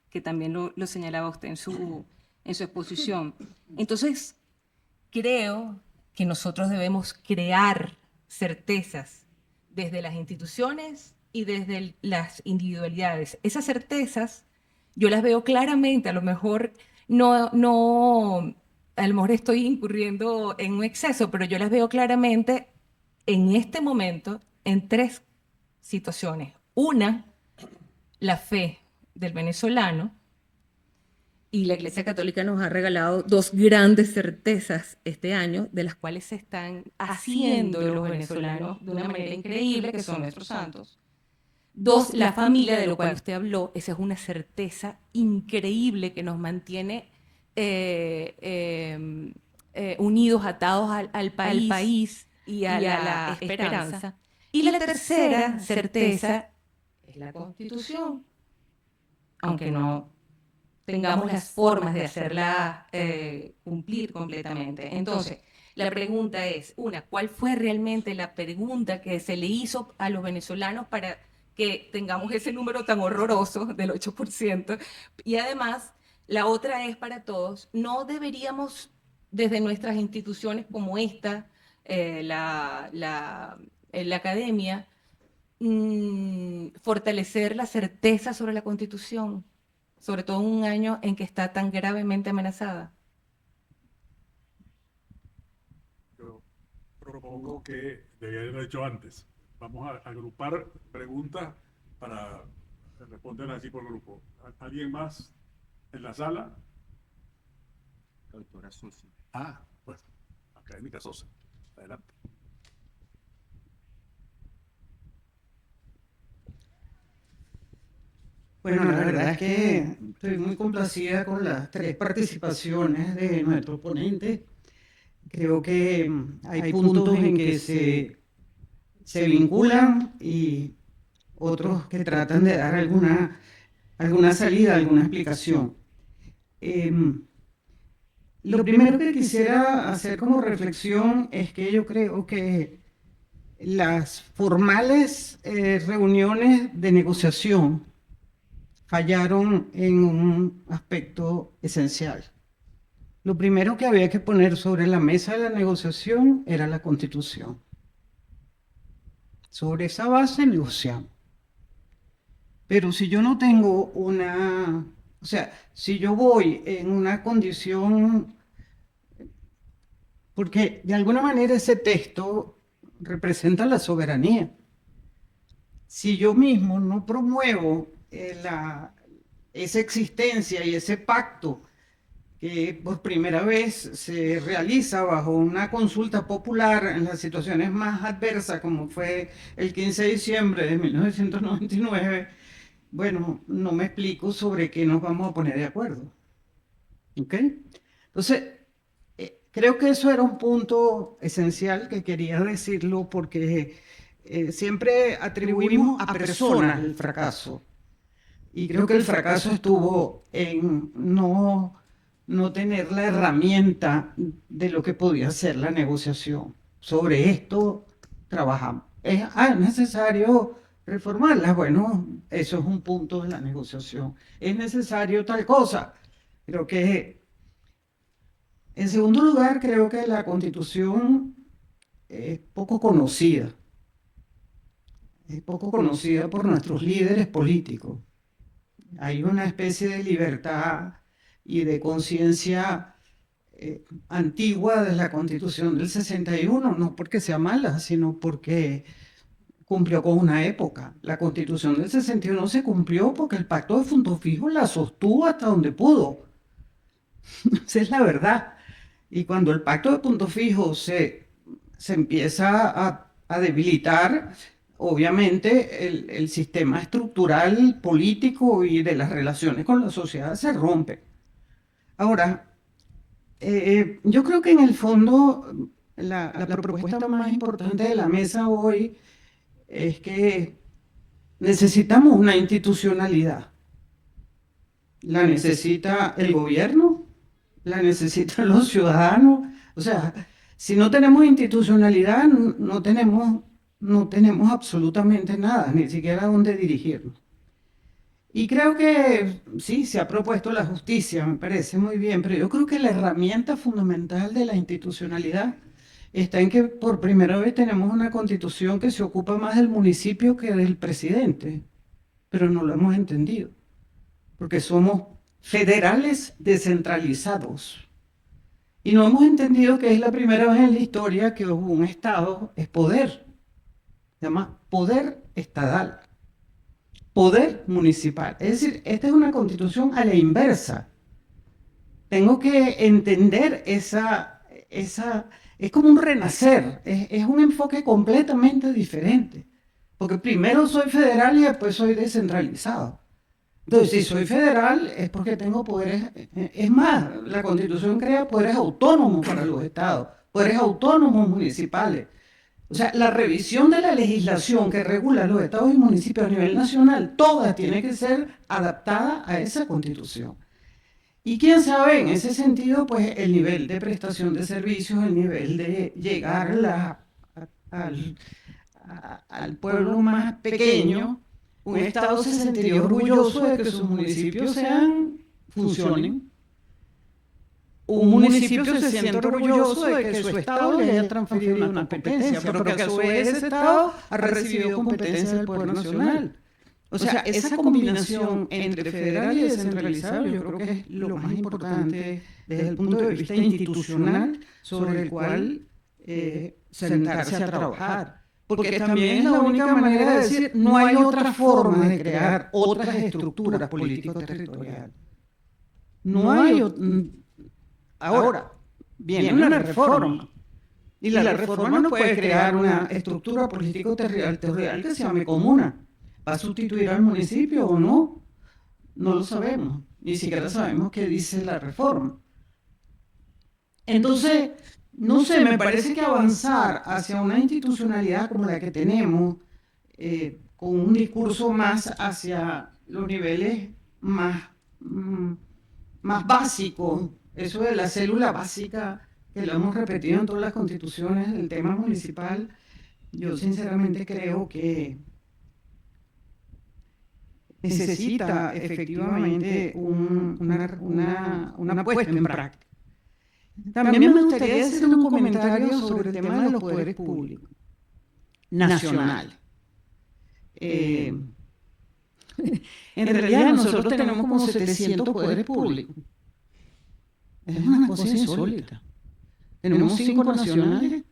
que también lo señalaba usted en su exposición. Entonces, creo que nosotros debemos crear certezas desde las instituciones y desde las individualidades. Esas certezas yo las veo claramente, a lo mejor a lo mejor estoy incurriendo en un exceso, pero yo las veo claramente en este momento en 3 situaciones. Una, la fe del venezolano, y la Iglesia Católica nos ha regalado 2 grandes certezas este año, de las cuales se están haciendo los venezolanos de una manera increíble, que son nuestros santos. 2, la familia, de lo cual usted habló. Esa es una certeza increíble que nos mantiene unidos, atados al país y a la esperanza. Y la tercera certeza es la Constitución, aunque no tengamos las formas de hacerla cumplir completamente. Entonces, la pregunta es, ¿cuál fue realmente la pregunta que se le hizo a los venezolanos para que tengamos ese número tan horroroso del 8%? Y además, la otra es para todos, ¿no deberíamos desde nuestras instituciones como esta, la academia, fortalecer la certeza sobre la Constitución, sobre todo en un año en que está tan gravemente amenazada? Yo propongo que debía haberlo hecho antes. Vamos a agrupar preguntas para responder así por grupo. ¿Alguien más en la sala? La doctora Sosa. Pues, académica Sosa. Adelante. Bueno, la verdad es que estoy muy complacida con las 3 participaciones de nuestro ponente. Creo que hay puntos en que se vinculan y otros que tratan de dar alguna salida, alguna explicación. Lo primero que quisiera hacer como reflexión es que yo creo que las formales reuniones de negociación fallaron en un aspecto esencial. Lo primero que había que poner sobre la mesa de la negociación era la Constitución. Sobre esa base negociamos. Pero si yo no tengo si yo voy en una condición, porque de alguna manera ese texto representa la soberanía. Si yo mismo no promuevo esa existencia y ese pacto que por primera vez se realiza bajo una consulta popular en las situaciones más adversas, como fue el 15 de diciembre de 1999, bueno, no me explico sobre qué nos vamos a poner de acuerdo. ¿Ok? Entonces, creo que eso era un punto esencial que quería decirlo porque siempre atribuimos a personas el fracaso. Y creo que el fracaso estuvo en no tener la herramienta de lo que podía ser la negociación. Sobre esto trabajamos. Es necesario reformarlas. Bueno, eso es un punto de la negociación. Es necesario tal cosa. Creo que, en segundo lugar, creo que la Constitución es poco conocida. Es poco conocida por nuestros líderes políticos. Hay una especie de libertad y de conciencia antigua de la Constitución del 61, no porque sea mala, sino porque cumplió con una época. La Constitución del 61 se cumplió porque el Pacto de Punto Fijo la sostuvo hasta donde pudo. Esa es la verdad. Y cuando el Pacto de Punto Fijo se empieza a debilitar, obviamente el sistema estructural político y de las relaciones con la sociedad se rompe. Ahora, yo creo que en el fondo la propuesta más importante de la mesa hoy es que necesitamos una institucionalidad. La necesita el gobierno, la necesitan los ciudadanos. O sea, si no tenemos institucionalidad, no tenemos absolutamente nada, ni siquiera dónde dirigirnos. Y creo que sí, se ha propuesto la justicia, me parece muy bien, pero yo creo que la herramienta fundamental de la institucionalidad está en que por primera vez tenemos una constitución que se ocupa más del municipio que del presidente, pero no lo hemos entendido, porque somos federales descentralizados. Y no hemos entendido que es la primera vez en la historia que un Estado es poder, se llama poder estatal. Poder municipal. Es decir, esta es una constitución a la inversa. Tengo que entender es como un renacer, es un enfoque completamente diferente. Porque primero soy federal y después soy descentralizado. Entonces, si soy federal es porque tengo poderes, es más, la constitución crea poderes autónomos para los estados, poderes autónomos municipales. O sea, la revisión de la legislación que regula los estados y municipios a nivel nacional, toda tiene que ser adaptada a esa constitución. Y quién sabe, en ese sentido, pues el nivel de prestación de servicios, el nivel de llegar al pueblo más pequeño, un estado se sentiría orgulloso de que sus municipios funcionen. Un municipio se siente orgulloso de que su estado le haya transferido una competencia, pero que a su vez ese estado ha recibido competencia del Poder Nacional. O sea, esa combinación entre federal y descentralizado yo creo que es lo más importante desde el punto de vista institucional sobre el cual sentarse a trabajar. Porque también es la única manera de decir, no hay otra forma de crear otras estructuras político-territoriales. No hay Ahora, viene una reforma. Y la reforma no puede crear una estructura político-territorial que se llame comuna. ¿Va a sustituir al municipio o no? No lo sabemos. Ni siquiera sabemos qué dice la reforma. Entonces, no sé, me parece que avanzar hacia una institucionalidad como la que tenemos, con un discurso más hacia los niveles más básicos, eso de la célula básica, que lo hemos repetido en todas las constituciones del tema municipal, yo sinceramente creo que necesita efectivamente una puesta en práctica. También me gustaría hacer un comentario sobre el tema de los poderes públicos nacionales. En realidad nosotros tenemos como 700 poderes públicos. Es una cosa insólita. Tenemos 5 nacionales,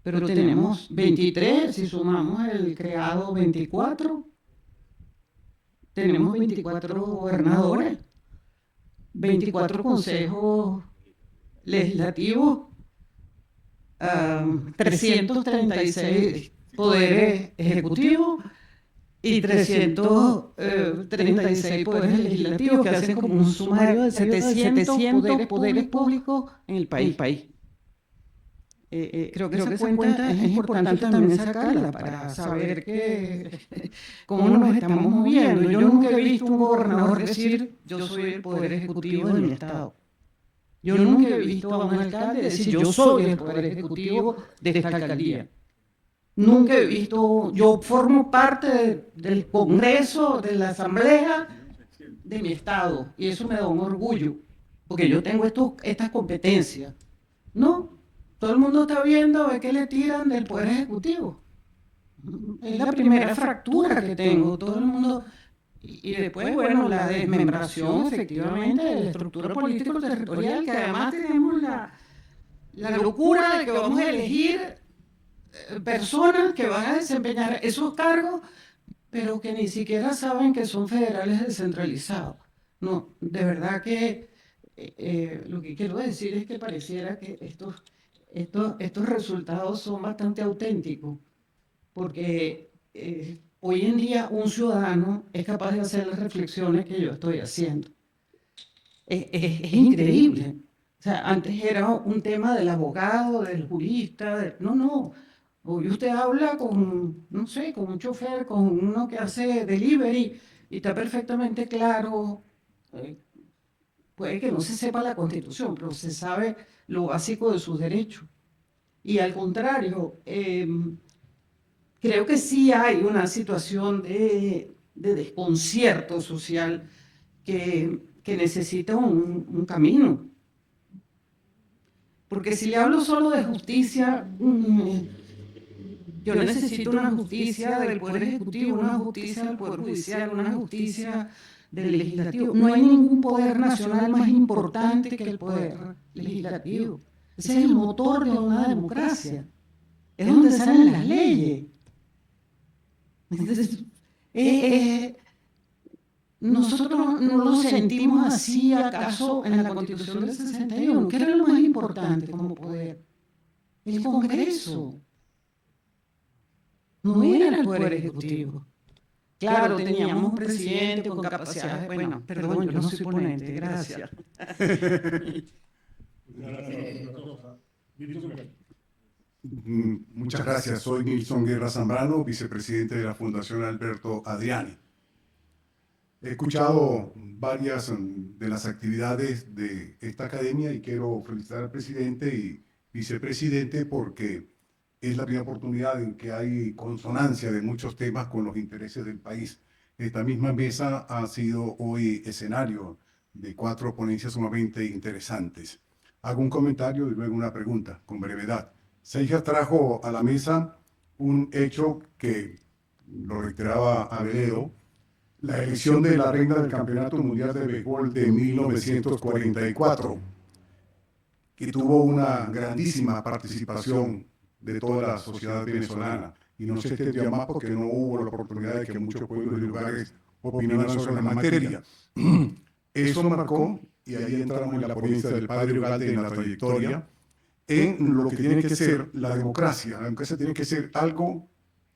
pero tenemos 23, si sumamos el creado 24. Tenemos 24 gobernadores, 24 consejos legislativos, 336 poderes ejecutivos y 336 poderes legislativos, que hacen como un sumario de 700 poderes públicos en el país. Creo que esa cuenta es importante también sacarla para saber cómo nos estamos moviendo. Yo nunca he visto un gobernador decir, yo soy el poder ejecutivo de mi estado. Yo nunca he visto a un alcalde decir, yo soy el poder ejecutivo de esta alcaldía. Nunca he visto, yo formo parte del Congreso, de la Asamblea de mi estado, y eso me da un orgullo, porque yo tengo estas competencias. No, todo el mundo está viendo a ver qué le tiran del Poder Ejecutivo. Es la primera fractura que tengo, todo el mundo. Y después, bueno, la desmembración efectivamente de la estructura político-territorial, que además tenemos la locura de que vamos a elegir personas que van a desempeñar esos cargos, pero que ni siquiera saben que son federales descentralizados. No, de verdad que lo que quiero decir es que pareciera que estos resultados son bastante auténticos, porque hoy en día un ciudadano es capaz de hacer las reflexiones que yo estoy haciendo. Es increíble. O sea, antes era un tema del abogado, del jurista, no. Hoy usted habla con, no sé, con un chofer, con uno que hace delivery y está perfectamente claro. Puede que no se sepa la Constitución, pero se sabe lo básico de sus derechos. Y al contrario, creo que sí hay una situación de desconcierto social que necesita un camino. Porque si le hablo solo de justicia, yo necesito una justicia del Poder Ejecutivo, una justicia del Poder Judicial, una justicia del Legislativo. No hay ningún poder nacional más importante que el Poder Legislativo. Ese es el motor de una democracia. Es donde salen las leyes. Entonces, nosotros no lo sentimos así, acaso, en la Constitución del 61. ¿Qué era lo más importante como poder? El Congreso. No era el Poder Ejecutivo. Claro, teníamos un presidente con capacidades. Bueno, perdón, yo no soy ponente, gracias. Muchas gracias. Soy Nilson Guerra Zambrano, vicepresidente de la Fundación Alberto Adriani. He escuchado varias de las actividades de esta academia y quiero felicitar al presidente y vicepresidente porque es la primera oportunidad en que hay consonancia de muchos temas con los intereses del país. Esta misma mesa ha sido hoy escenario de 4 ponencias sumamente interesantes. Hago un comentario y luego una pregunta, con brevedad. Seijas trajo a la mesa un hecho que lo reiteraba Aveleo, la elección de la reina del Campeonato Mundial de Béisbol de 1944, que tuvo una grandísima participación de toda la sociedad venezolana. Y no se extendió más porque no hubo la oportunidad de que muchos pueblos y lugares opinaran sobre la materia. Eso marcó, y ahí entramos en la ponencia del padre Ugalde en la trayectoria, en lo que tiene que ser la democracia. La democracia tiene que ser algo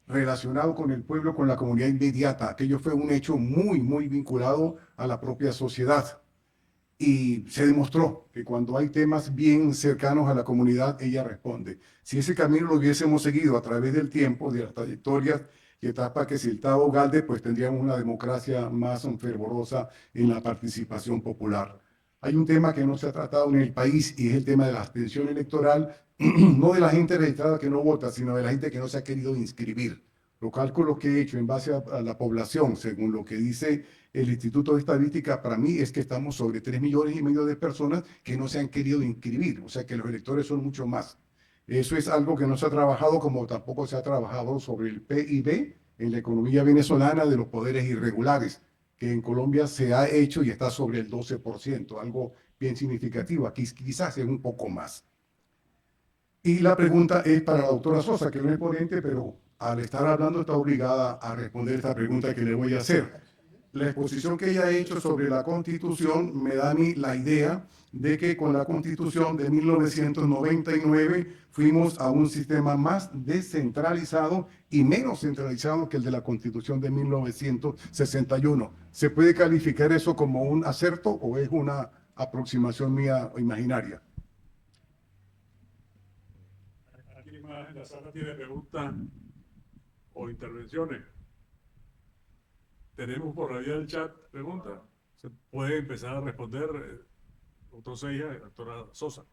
relacionado con el pueblo, con la comunidad inmediata. Aquello fue un hecho muy, muy vinculado a la propia sociedad. Y se demostró que cuando hay temas bien cercanos a la comunidad, ella responde. Si ese camino lo hubiésemos seguido a través del tiempo, de las trayectorias y etapas que citaba Ugalde, pues tendríamos una democracia más fervorosa en la participación popular. Hay un tema que no se ha tratado en el país y es el tema de la abstención electoral, no de la gente registrada que no vota, sino de la gente que no se ha querido inscribir. Los cálculos que he hecho en base a la población, según lo que dice el Instituto de Estadística, para mí es que estamos sobre 3,5 millones de personas que no se han querido inscribir, o sea que los electores son mucho más. Eso es algo que no se ha trabajado, como tampoco se ha trabajado sobre el PIB en la economía venezolana de los poderes irregulares, que en Colombia se ha hecho y está sobre el 12%, algo bien significativo. Aquí quizás es un poco más. Y la pregunta es para la doctora Sosa, que no es ponente, pero al estar hablando está obligada a responder esta pregunta que le voy a hacer. La exposición que ella ha hecho sobre la Constitución me da a mí la idea de que con la Constitución de 1999 fuimos a un sistema más descentralizado y menos centralizado que el de la Constitución de 1961. ¿Se puede calificar eso como un acerto o es una aproximación mía o imaginaria? ¿Alguien más en la sala tiene preguntas o intervenciones? Tenemos por la vía del chat preguntas. Se puede empezar a responder, doctor Seijas, doctora Sosa.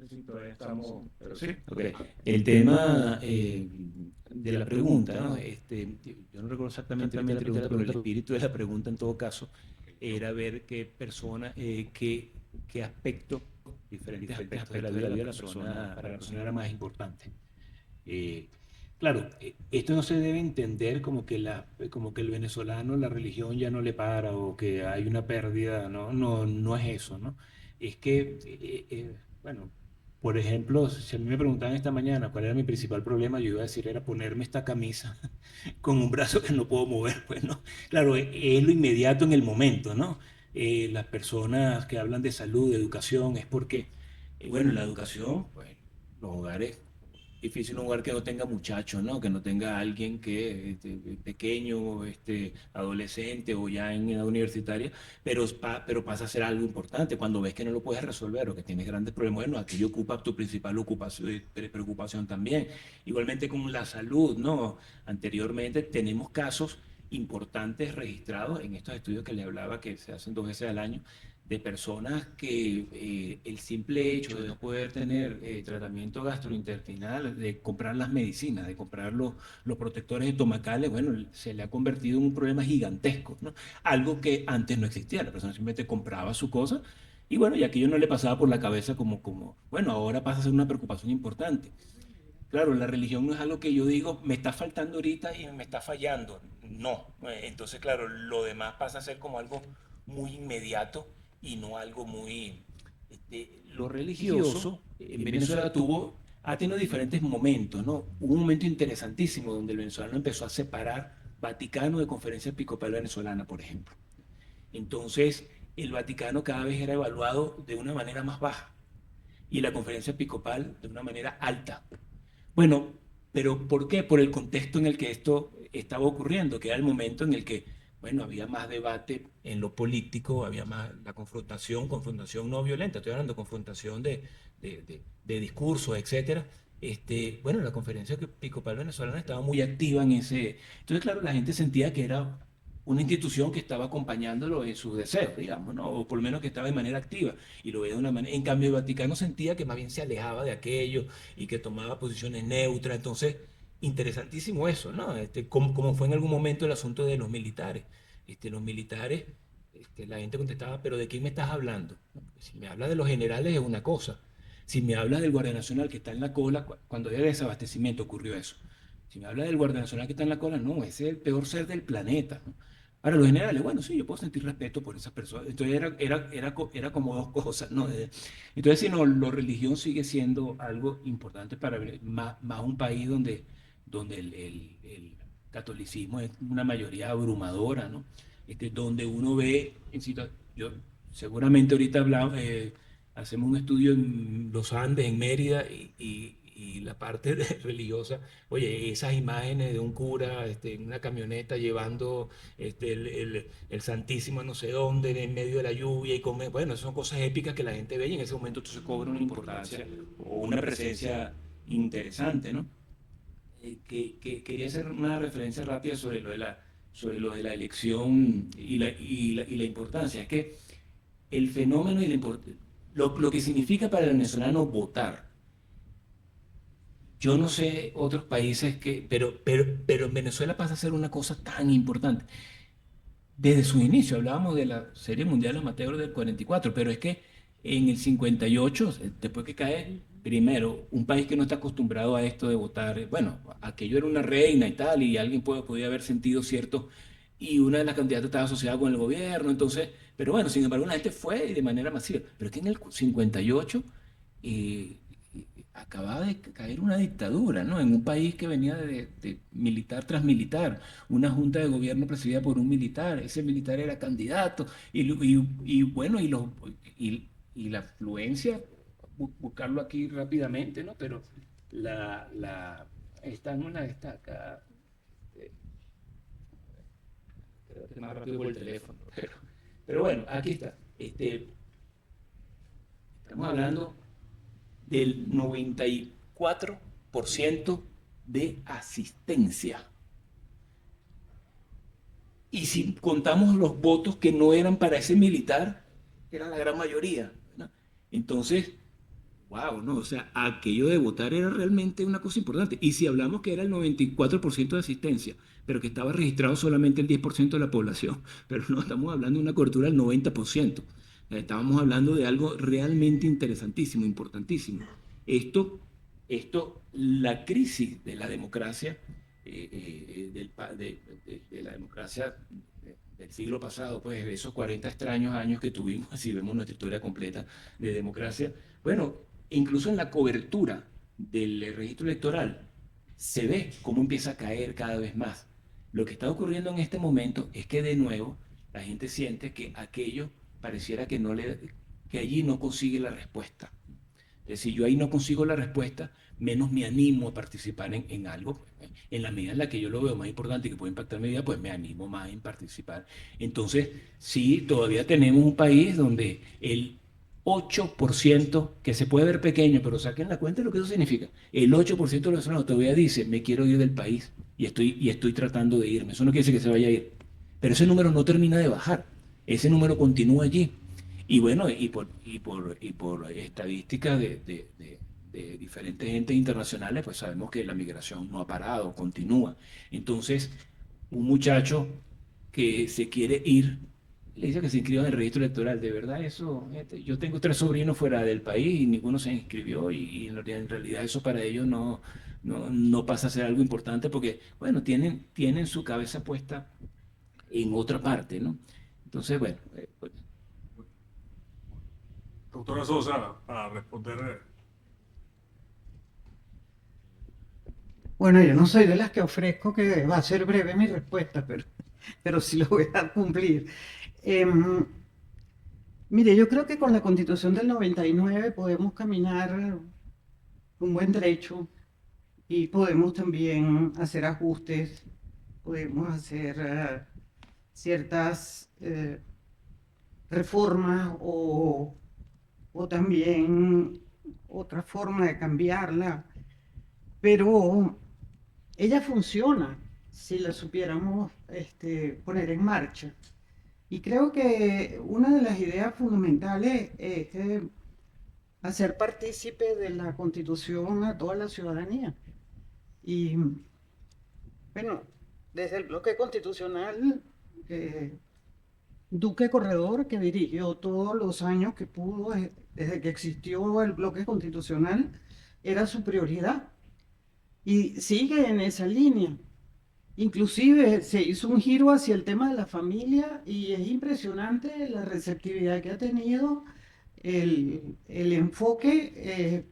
Sí, todavía estamos, pero sí. Ok. El tema de la pregunta, ¿no? Yo no recuerdo exactamente la pregunta, pero el espíritu de la pregunta en todo caso era ver qué persona, qué aspecto, diferentes aspectos de la vida de la persona, para la persona era más importante. Claro, esto no se debe entender como que como que el venezolano, la religión ya no le para o que hay una pérdida, no, no, no es eso, ¿no? Es que, bueno, por ejemplo, si a mí me preguntaban esta mañana cuál era mi principal problema, yo iba a decir era ponerme esta camisa con un brazo que no puedo mover, pues, ¿no? Claro, es lo inmediato en el momento, ¿no? Las personas que hablan de salud, de educación, es porque, bueno, la educación, pues, los hogares difícil un lugar que no tenga muchachos, ¿no? Que no tenga alguien que pequeño, adolescente o ya en edad universitaria, pero pasa a ser algo importante. Cuando ves que no lo puedes resolver o que tienes grandes problemas, bueno, aquello ocupa tu principal preocupación también. Igualmente con la salud, ¿no? Anteriormente tenemos casos importantes registrados en estos estudios que le hablaba, que se hacen 2 veces al año, de personas que el simple hecho de no poder tener tratamiento gastrointestinal, de comprar las medicinas, de comprar los protectores estomacales, bueno, se le ha convertido en un problema gigantesco, ¿no? Algo que antes no existía, la persona simplemente compraba su cosa y bueno, y aquello no le pasaba por la cabeza bueno, ahora pasa a ser una preocupación importante. Claro, la religión no es algo que yo digo, me está faltando ahorita y me está fallando. No. Entonces, claro, lo demás pasa a ser como algo muy inmediato y no algo muy... lo religioso en Venezuela ha tenido diferentes momentos, ¿no? Hubo un momento interesantísimo donde el venezolano empezó a separar Vaticano de Conferencia Episcopal Venezolana, por ejemplo. Entonces, el Vaticano cada vez era evaluado de una manera más baja y la Conferencia Episcopal de una manera alta. Bueno, pero ¿por qué? Por el contexto en el que esto estaba ocurriendo, que era el momento en el que, bueno, había más debate en lo político, había más la confrontación no violenta, estoy hablando de confrontación de discursos, etcétera. Bueno, la Conferencia Episcopal Venezolana estaba muy activa en ese. Entonces, claro, la gente sentía que era una institución que estaba acompañándolo en sus deseos, digamos, ¿no? O por lo menos que estaba de manera activa y lo veía de una manera. En cambio, el Vaticano sentía que más bien se alejaba de aquello y que tomaba posiciones neutras. Entonces, interesantísimo eso, ¿no? Como fue en algún momento el asunto de los militares. Los militares, la gente contestaba, ¿pero de quién me estás hablando? Si me hablas de los generales es una cosa. Si me hablas del Guardia Nacional que está en la cola, cuando había desabastecimiento ocurrió eso. Si me hablas del Guardia Nacional que está en la cola, no, ese es el peor ser del planeta, ¿no? Ahora, los generales, bueno, sí, yo puedo sentir respeto por esas personas. Entonces era como dos cosas, ¿no? Entonces, si no, la religión sigue siendo algo importante para más un país donde el catolicismo es una mayoría abrumadora, ¿no? Donde uno ve, yo seguramente ahorita hacemos un estudio en los Andes, en Mérida, y la parte religiosa, oye, esas imágenes de un cura en una camioneta llevando el Santísimo a no sé dónde, en medio de la lluvia, bueno, son cosas épicas que la gente ve y en ese momento entonces cobra una importancia o una presencia interesante, ¿no? Quería hacer una referencia rápida sobre lo de la elección y la importancia. Es que el fenómeno y lo que significa para el venezolano votar. Yo no sé otros países pero en Venezuela pasa a ser una cosa tan importante. Desde su inicio, hablábamos de la Serie Mundial Amateur del 44, pero es que en el 58, después que cae, primero, un país que no está acostumbrado a esto de votar, bueno, aquello era una reina y tal, y alguien podía haber sentido cierto, y una de las candidatas estaba asociada con el gobierno, entonces, pero bueno, sin embargo, la gente fue de manera masiva. Pero es que en el 58 acababa de caer una dictadura, ¿no? En un país que venía de militar tras militar, una junta de gobierno presidida por un militar, ese militar era candidato, bueno, y la afluencia, buscarlo aquí rápidamente, ¿no? Pero esta no la destaca, creo que más rápido por el teléfono, pero bueno, aquí está. Estamos hablando del 94% de asistencia. Y si contamos los votos que no eran para ese militar, era la gran mayoría, ¿no? Entonces, wow, ¿no? O sea, aquello de votar era realmente una cosa importante. Y si hablamos que era el 94% de asistencia, pero que estaba registrado solamente el 10% de la población, pero no, estamos hablando de una cobertura del 90%. Estábamos hablando de algo realmente interesantísimo, importantísimo. La crisis de la democracia, de la democracia del siglo pasado, pues esos 40 extraños años que tuvimos, si vemos nuestra historia completa de democracia, bueno, incluso en la cobertura del registro electoral se ve cómo empieza a caer cada vez más. Lo que está ocurriendo en este momento es que de nuevo la gente siente que aquello pareciera que allí no consigue la respuesta. Si yo ahí no consigo la respuesta, menos me animo a participar en algo. En la medida en la que yo lo veo más importante y que puede impactar mi vida, pues me animo más en participar. Entonces, sí, todavía tenemos un país donde el 8%, que se puede ver pequeño, pero saquen la cuenta de lo que eso significa. El 8% de los venezolanos todavía dice, me quiero ir del país y estoy tratando de irme. Eso no quiere decir que se vaya a ir. Pero ese número no termina de bajar. Ese número continúa allí. Y bueno, y por estadísticas de diferentes entes internacionales, pues sabemos que la migración no ha parado, continúa. Entonces, un muchacho que se quiere ir, le dice que se inscriba en el registro electoral. De verdad, eso, yo tengo 3 sobrinos fuera del país y ninguno se inscribió y en realidad eso para ellos no pasa a ser algo importante porque, bueno, tienen su cabeza puesta en otra parte, ¿no? Entonces, bueno, pues, Doctora Sosa, para responder. Bueno, yo no soy de las que ofrezco que va a ser breve mi respuesta, pero sí lo voy a cumplir. Mire, yo creo que con la Constitución del 99 podemos caminar un buen trecho y podemos también hacer ajustes, podemos hacer ciertas reformas o también otra forma de cambiarla, pero ella funciona si la supiéramos poner en marcha. Y creo que una de las ideas fundamentales es hacer partícipe de la Constitución a toda la ciudadanía. Y bueno, desde el bloque constitucional, Duque Corredor, que dirigió todos los años que pudo, desde que existió el bloque constitucional, era su prioridad. Y sigue en esa línea. Inclusive se hizo un giro hacia el tema de la familia y es impresionante la receptividad que ha tenido el enfoque,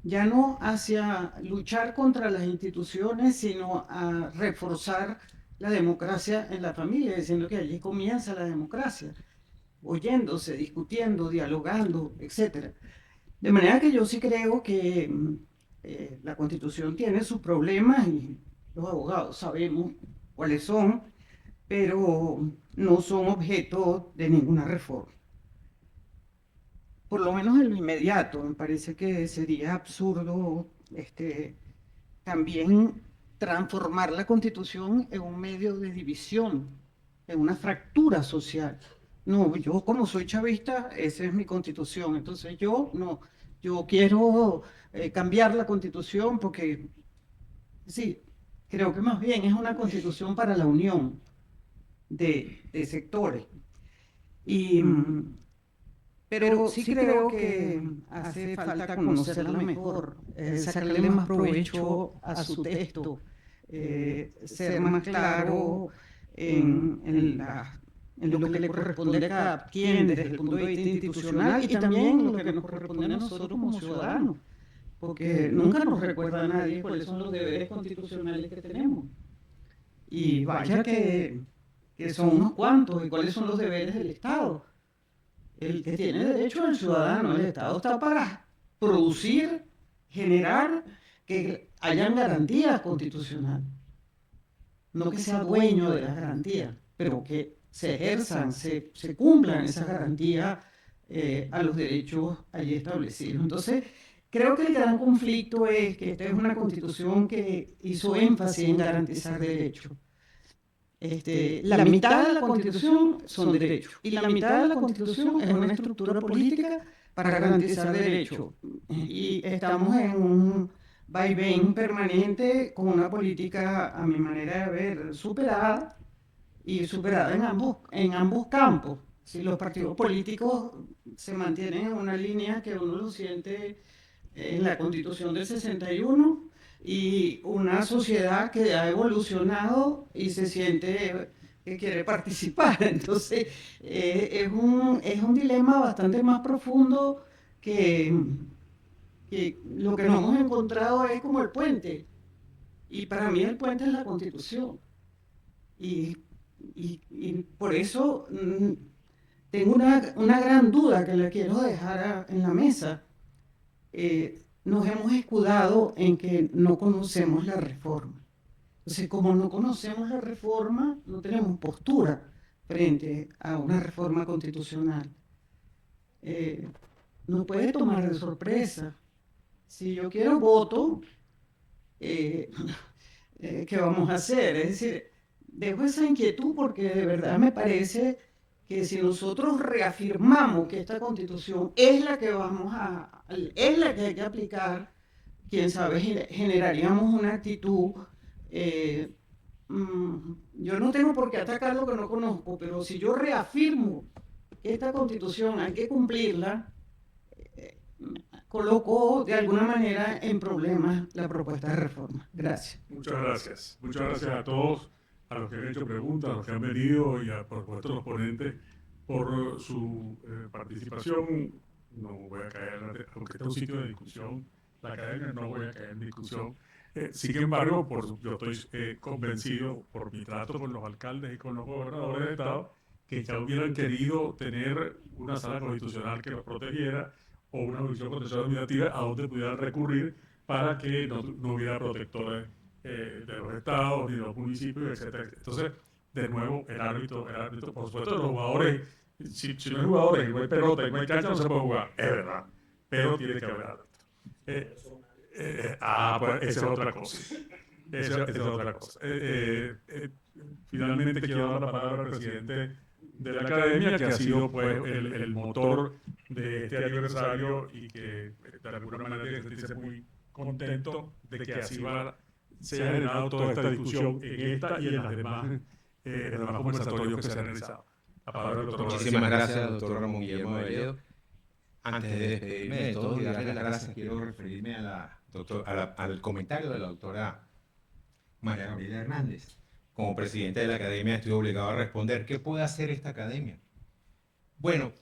ya no hacia luchar contra las instituciones, sino a reforzar la democracia en la familia, diciendo que allí comienza la democracia, oyéndose, discutiendo, dialogando, etc. De manera que yo sí creo que la Constitución tiene sus problemas y los abogados sabemos cuáles son, pero no son objeto de ninguna reforma. Por lo menos en lo inmediato, me parece que sería absurdo también transformar la Constitución en un medio de división, en una fractura social. No, yo como soy chavista, esa es mi Constitución, entonces yo quiero cambiar la Constitución porque, sí, creo que más bien es una Constitución para la unión de sectores. Pero sí creo que hace falta conocerla mejor, sacarle más provecho a su texto, ser más claro en lo que le corresponde a cada quien desde el punto de vista institucional y también lo que nos corresponde a nosotros como ciudadanos, porque nunca nos recuerda a nadie cuáles son los deberes constitucionales que tenemos. Y vaya que son unos cuantos, y cuáles son los deberes del Estado. El que tiene derecho al ciudadano, el Estado está para producir, generar, que hayan garantías constitucionales. No que sea dueño de las garantías, pero que se ejerzan, se cumplan esas garantías a los derechos allí establecidos. Entonces, creo que el gran conflicto es que esta es una Constitución que hizo énfasis en garantizar derechos. La mitad de la Constitución son derechos y la mitad de la Constitución es una estructura política para garantizar derechos. y estamos en un vaivén permanente con una política, a mi manera de ver, superada y superada en ambos campos. Si los partidos políticos se mantienen en una línea que uno lo siente en la Constitución del 61 y una sociedad que ha evolucionado y se siente que quiere participar. Entonces, es un dilema bastante más profundo que lo que nos hemos encontrado es como el puente. Y para mí el puente es la Constitución. Y por eso tengo una gran duda que le quiero dejar en la mesa. Nos hemos escudado en que no conocemos la reforma. Entonces, como no conocemos la reforma, no tenemos postura frente a una reforma constitucional. Nos puede tomar de sorpresa. Si yo quiero voto, ¿qué vamos a hacer? Es decir, dejo esa inquietud porque de verdad me parece que si nosotros reafirmamos que esta Constitución es la que es la que hay que aplicar, quién sabe, generaríamos una actitud. Yo no tengo por qué atacar lo que no conozco, pero si yo reafirmo que esta Constitución hay que cumplirla, coloco de alguna manera en problemas la propuesta de reforma. Gracias. Muchas gracias. Muchas gracias a todos, a los que han hecho preguntas, a los que han venido y por supuesto a los ponentes por su participación. No voy a caer, aunque está un sitio de discusión, la academia, no voy a caer en discusión. Sin embargo, yo estoy convencido por mi trato con los alcaldes y con los gobernadores de estado que ya hubieran querido tener una sala constitucional que los protegiera o una jurisdicción constitucional administrativa a donde pudieran recurrir para que no hubiera protectores de los estados ni de los municipios, etcétera. Entonces, de nuevo, el árbitro, por supuesto, los jugadores, si no hay jugadores y no hay pelota y no hay cancha, no se puede jugar, es verdad, pero tiene que haber árbitro. Pues esa es otra cosa. Esa es otra cosa. Finalmente quiero dar la palabra al presidente de la academia, que ha sido pues el motor de este aniversario y que de alguna manera tiene que sentirse muy contento de que así se haya generado toda esta discusión en esta y en las demás conversatorios que se han realizado. La palabra del doctor. Muchísimas gracias, doctor Ramón Guillermo Belledo. Antes de despedirme de todos y darle las gracias, quiero referirme al comentario de la doctora María Gabriela Hernández. Como presidente de la academia estoy obligado a responder. ¿Qué puede hacer esta academia? Bueno,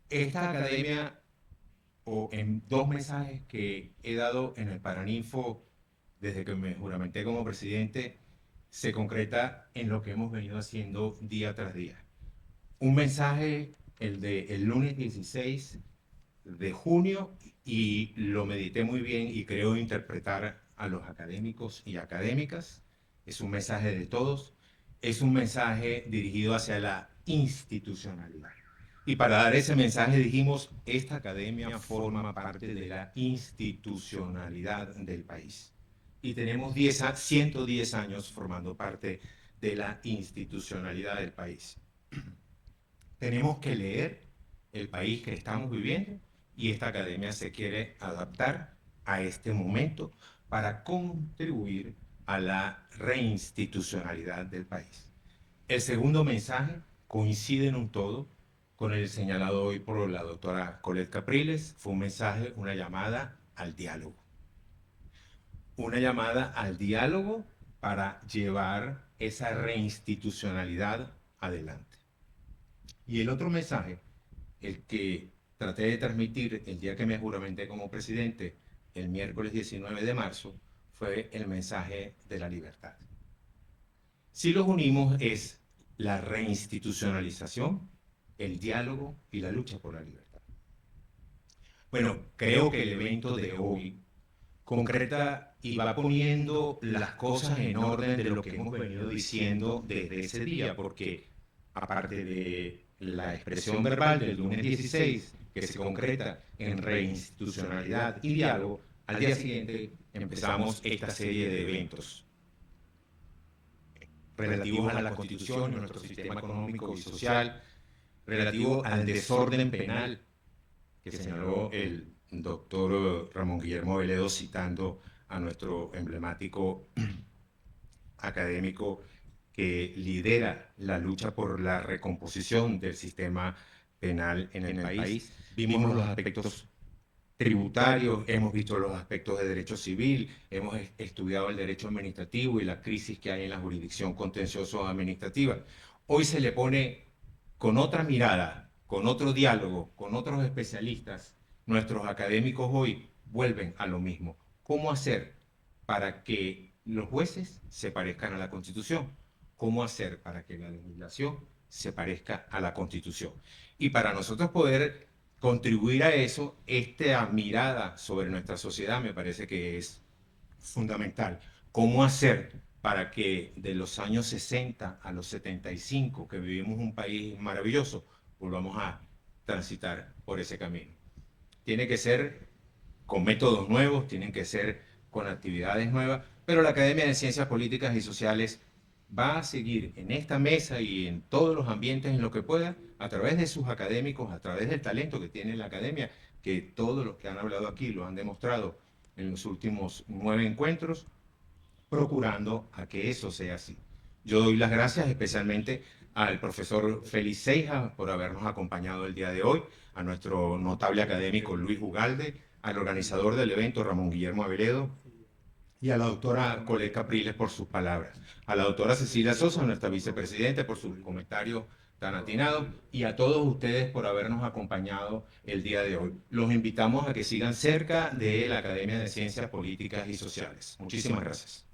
esta academia, o en dos mensajes que he dado en el Paraninfo desde que me juramenté como presidente, se concreta en lo que hemos venido haciendo día tras día. Un mensaje, el del lunes 16 de junio, y lo medité muy bien y creo interpretar a los académicos y académicas. Es un mensaje de todos, es un mensaje dirigido hacia la institucionalidad. Y para dar ese mensaje dijimos, esta academia forma parte de la institucionalidad del país. Y tenemos 110 años formando parte de la institucionalidad del país. Tenemos que leer el país que estamos viviendo y esta academia se quiere adaptar a este momento para contribuir a la reinstitucionalidad del país. El segundo mensaje coincide en un todo con el señalado hoy por la doctora Colette Capriles. Fue un mensaje, una llamada al diálogo. Una llamada al diálogo para llevar esa reinstitucionalidad adelante. Y el otro mensaje, el que traté de transmitir el día que me juramenté como presidente, el miércoles 19 de marzo, fue el mensaje de la libertad. Si los unimos es la reinstitucionalización, el diálogo y la lucha por la libertad. Bueno, creo que el evento de hoy concreta y va poniendo las cosas en orden de lo que hemos venido diciendo desde ese día, porque aparte de la expresión verbal del lunes 16, que se concreta en reinstitucionalidad y diálogo, al día siguiente empezamos esta serie de eventos relativos a la Constitución, nuestro sistema económico y social, relativo al desorden penal que señaló el doctor Ramón Guillermo Veledo, citando a nuestro emblemático académico que lidera la lucha por la recomposición del sistema penal en el país. Vimos los aspectos tributarios, hemos visto los aspectos de derecho civil, hemos estudiado el derecho administrativo y la crisis que hay en la jurisdicción contencioso-administrativa. Hoy se le pone con otra mirada, con otro diálogo, con otros especialistas. Nuestros académicos hoy vuelven a lo mismo. ¿Cómo hacer para que los jueces se parezcan a la Constitución? ¿Cómo hacer para que la legislación se parezca a la Constitución? Y para nosotros poder contribuir a eso, esta mirada sobre nuestra sociedad me parece que es fundamental. ¿Cómo hacer para que de los años 60 a los 75, que vivimos un país maravilloso, volvamos a transitar por ese camino? Tiene que ser con métodos nuevos, tienen que ser con actividades nuevas, pero la Academia de Ciencias Políticas y Sociales va a seguir en esta mesa y en todos los ambientes en lo que pueda, a través de sus académicos, a través del talento que tiene la Academia, que todos los que han hablado aquí lo han demostrado en los últimos 9 encuentros, procurando a que eso sea así. Yo doy las gracias especialmente al profesor Félix Seijas por habernos acompañado el día de hoy, a nuestro notable académico Luis Ugalde, al organizador del evento Ramón Guillermo Veledo, y a la doctora Colette Capriles por sus palabras, a la doctora Cecilia Sosa, nuestra vicepresidenta, por sus comentarios tan atinados, y a todos ustedes por habernos acompañado el día de hoy. Los invitamos a que sigan cerca de la Academia de Ciencias Políticas y Sociales. Muchísimas gracias.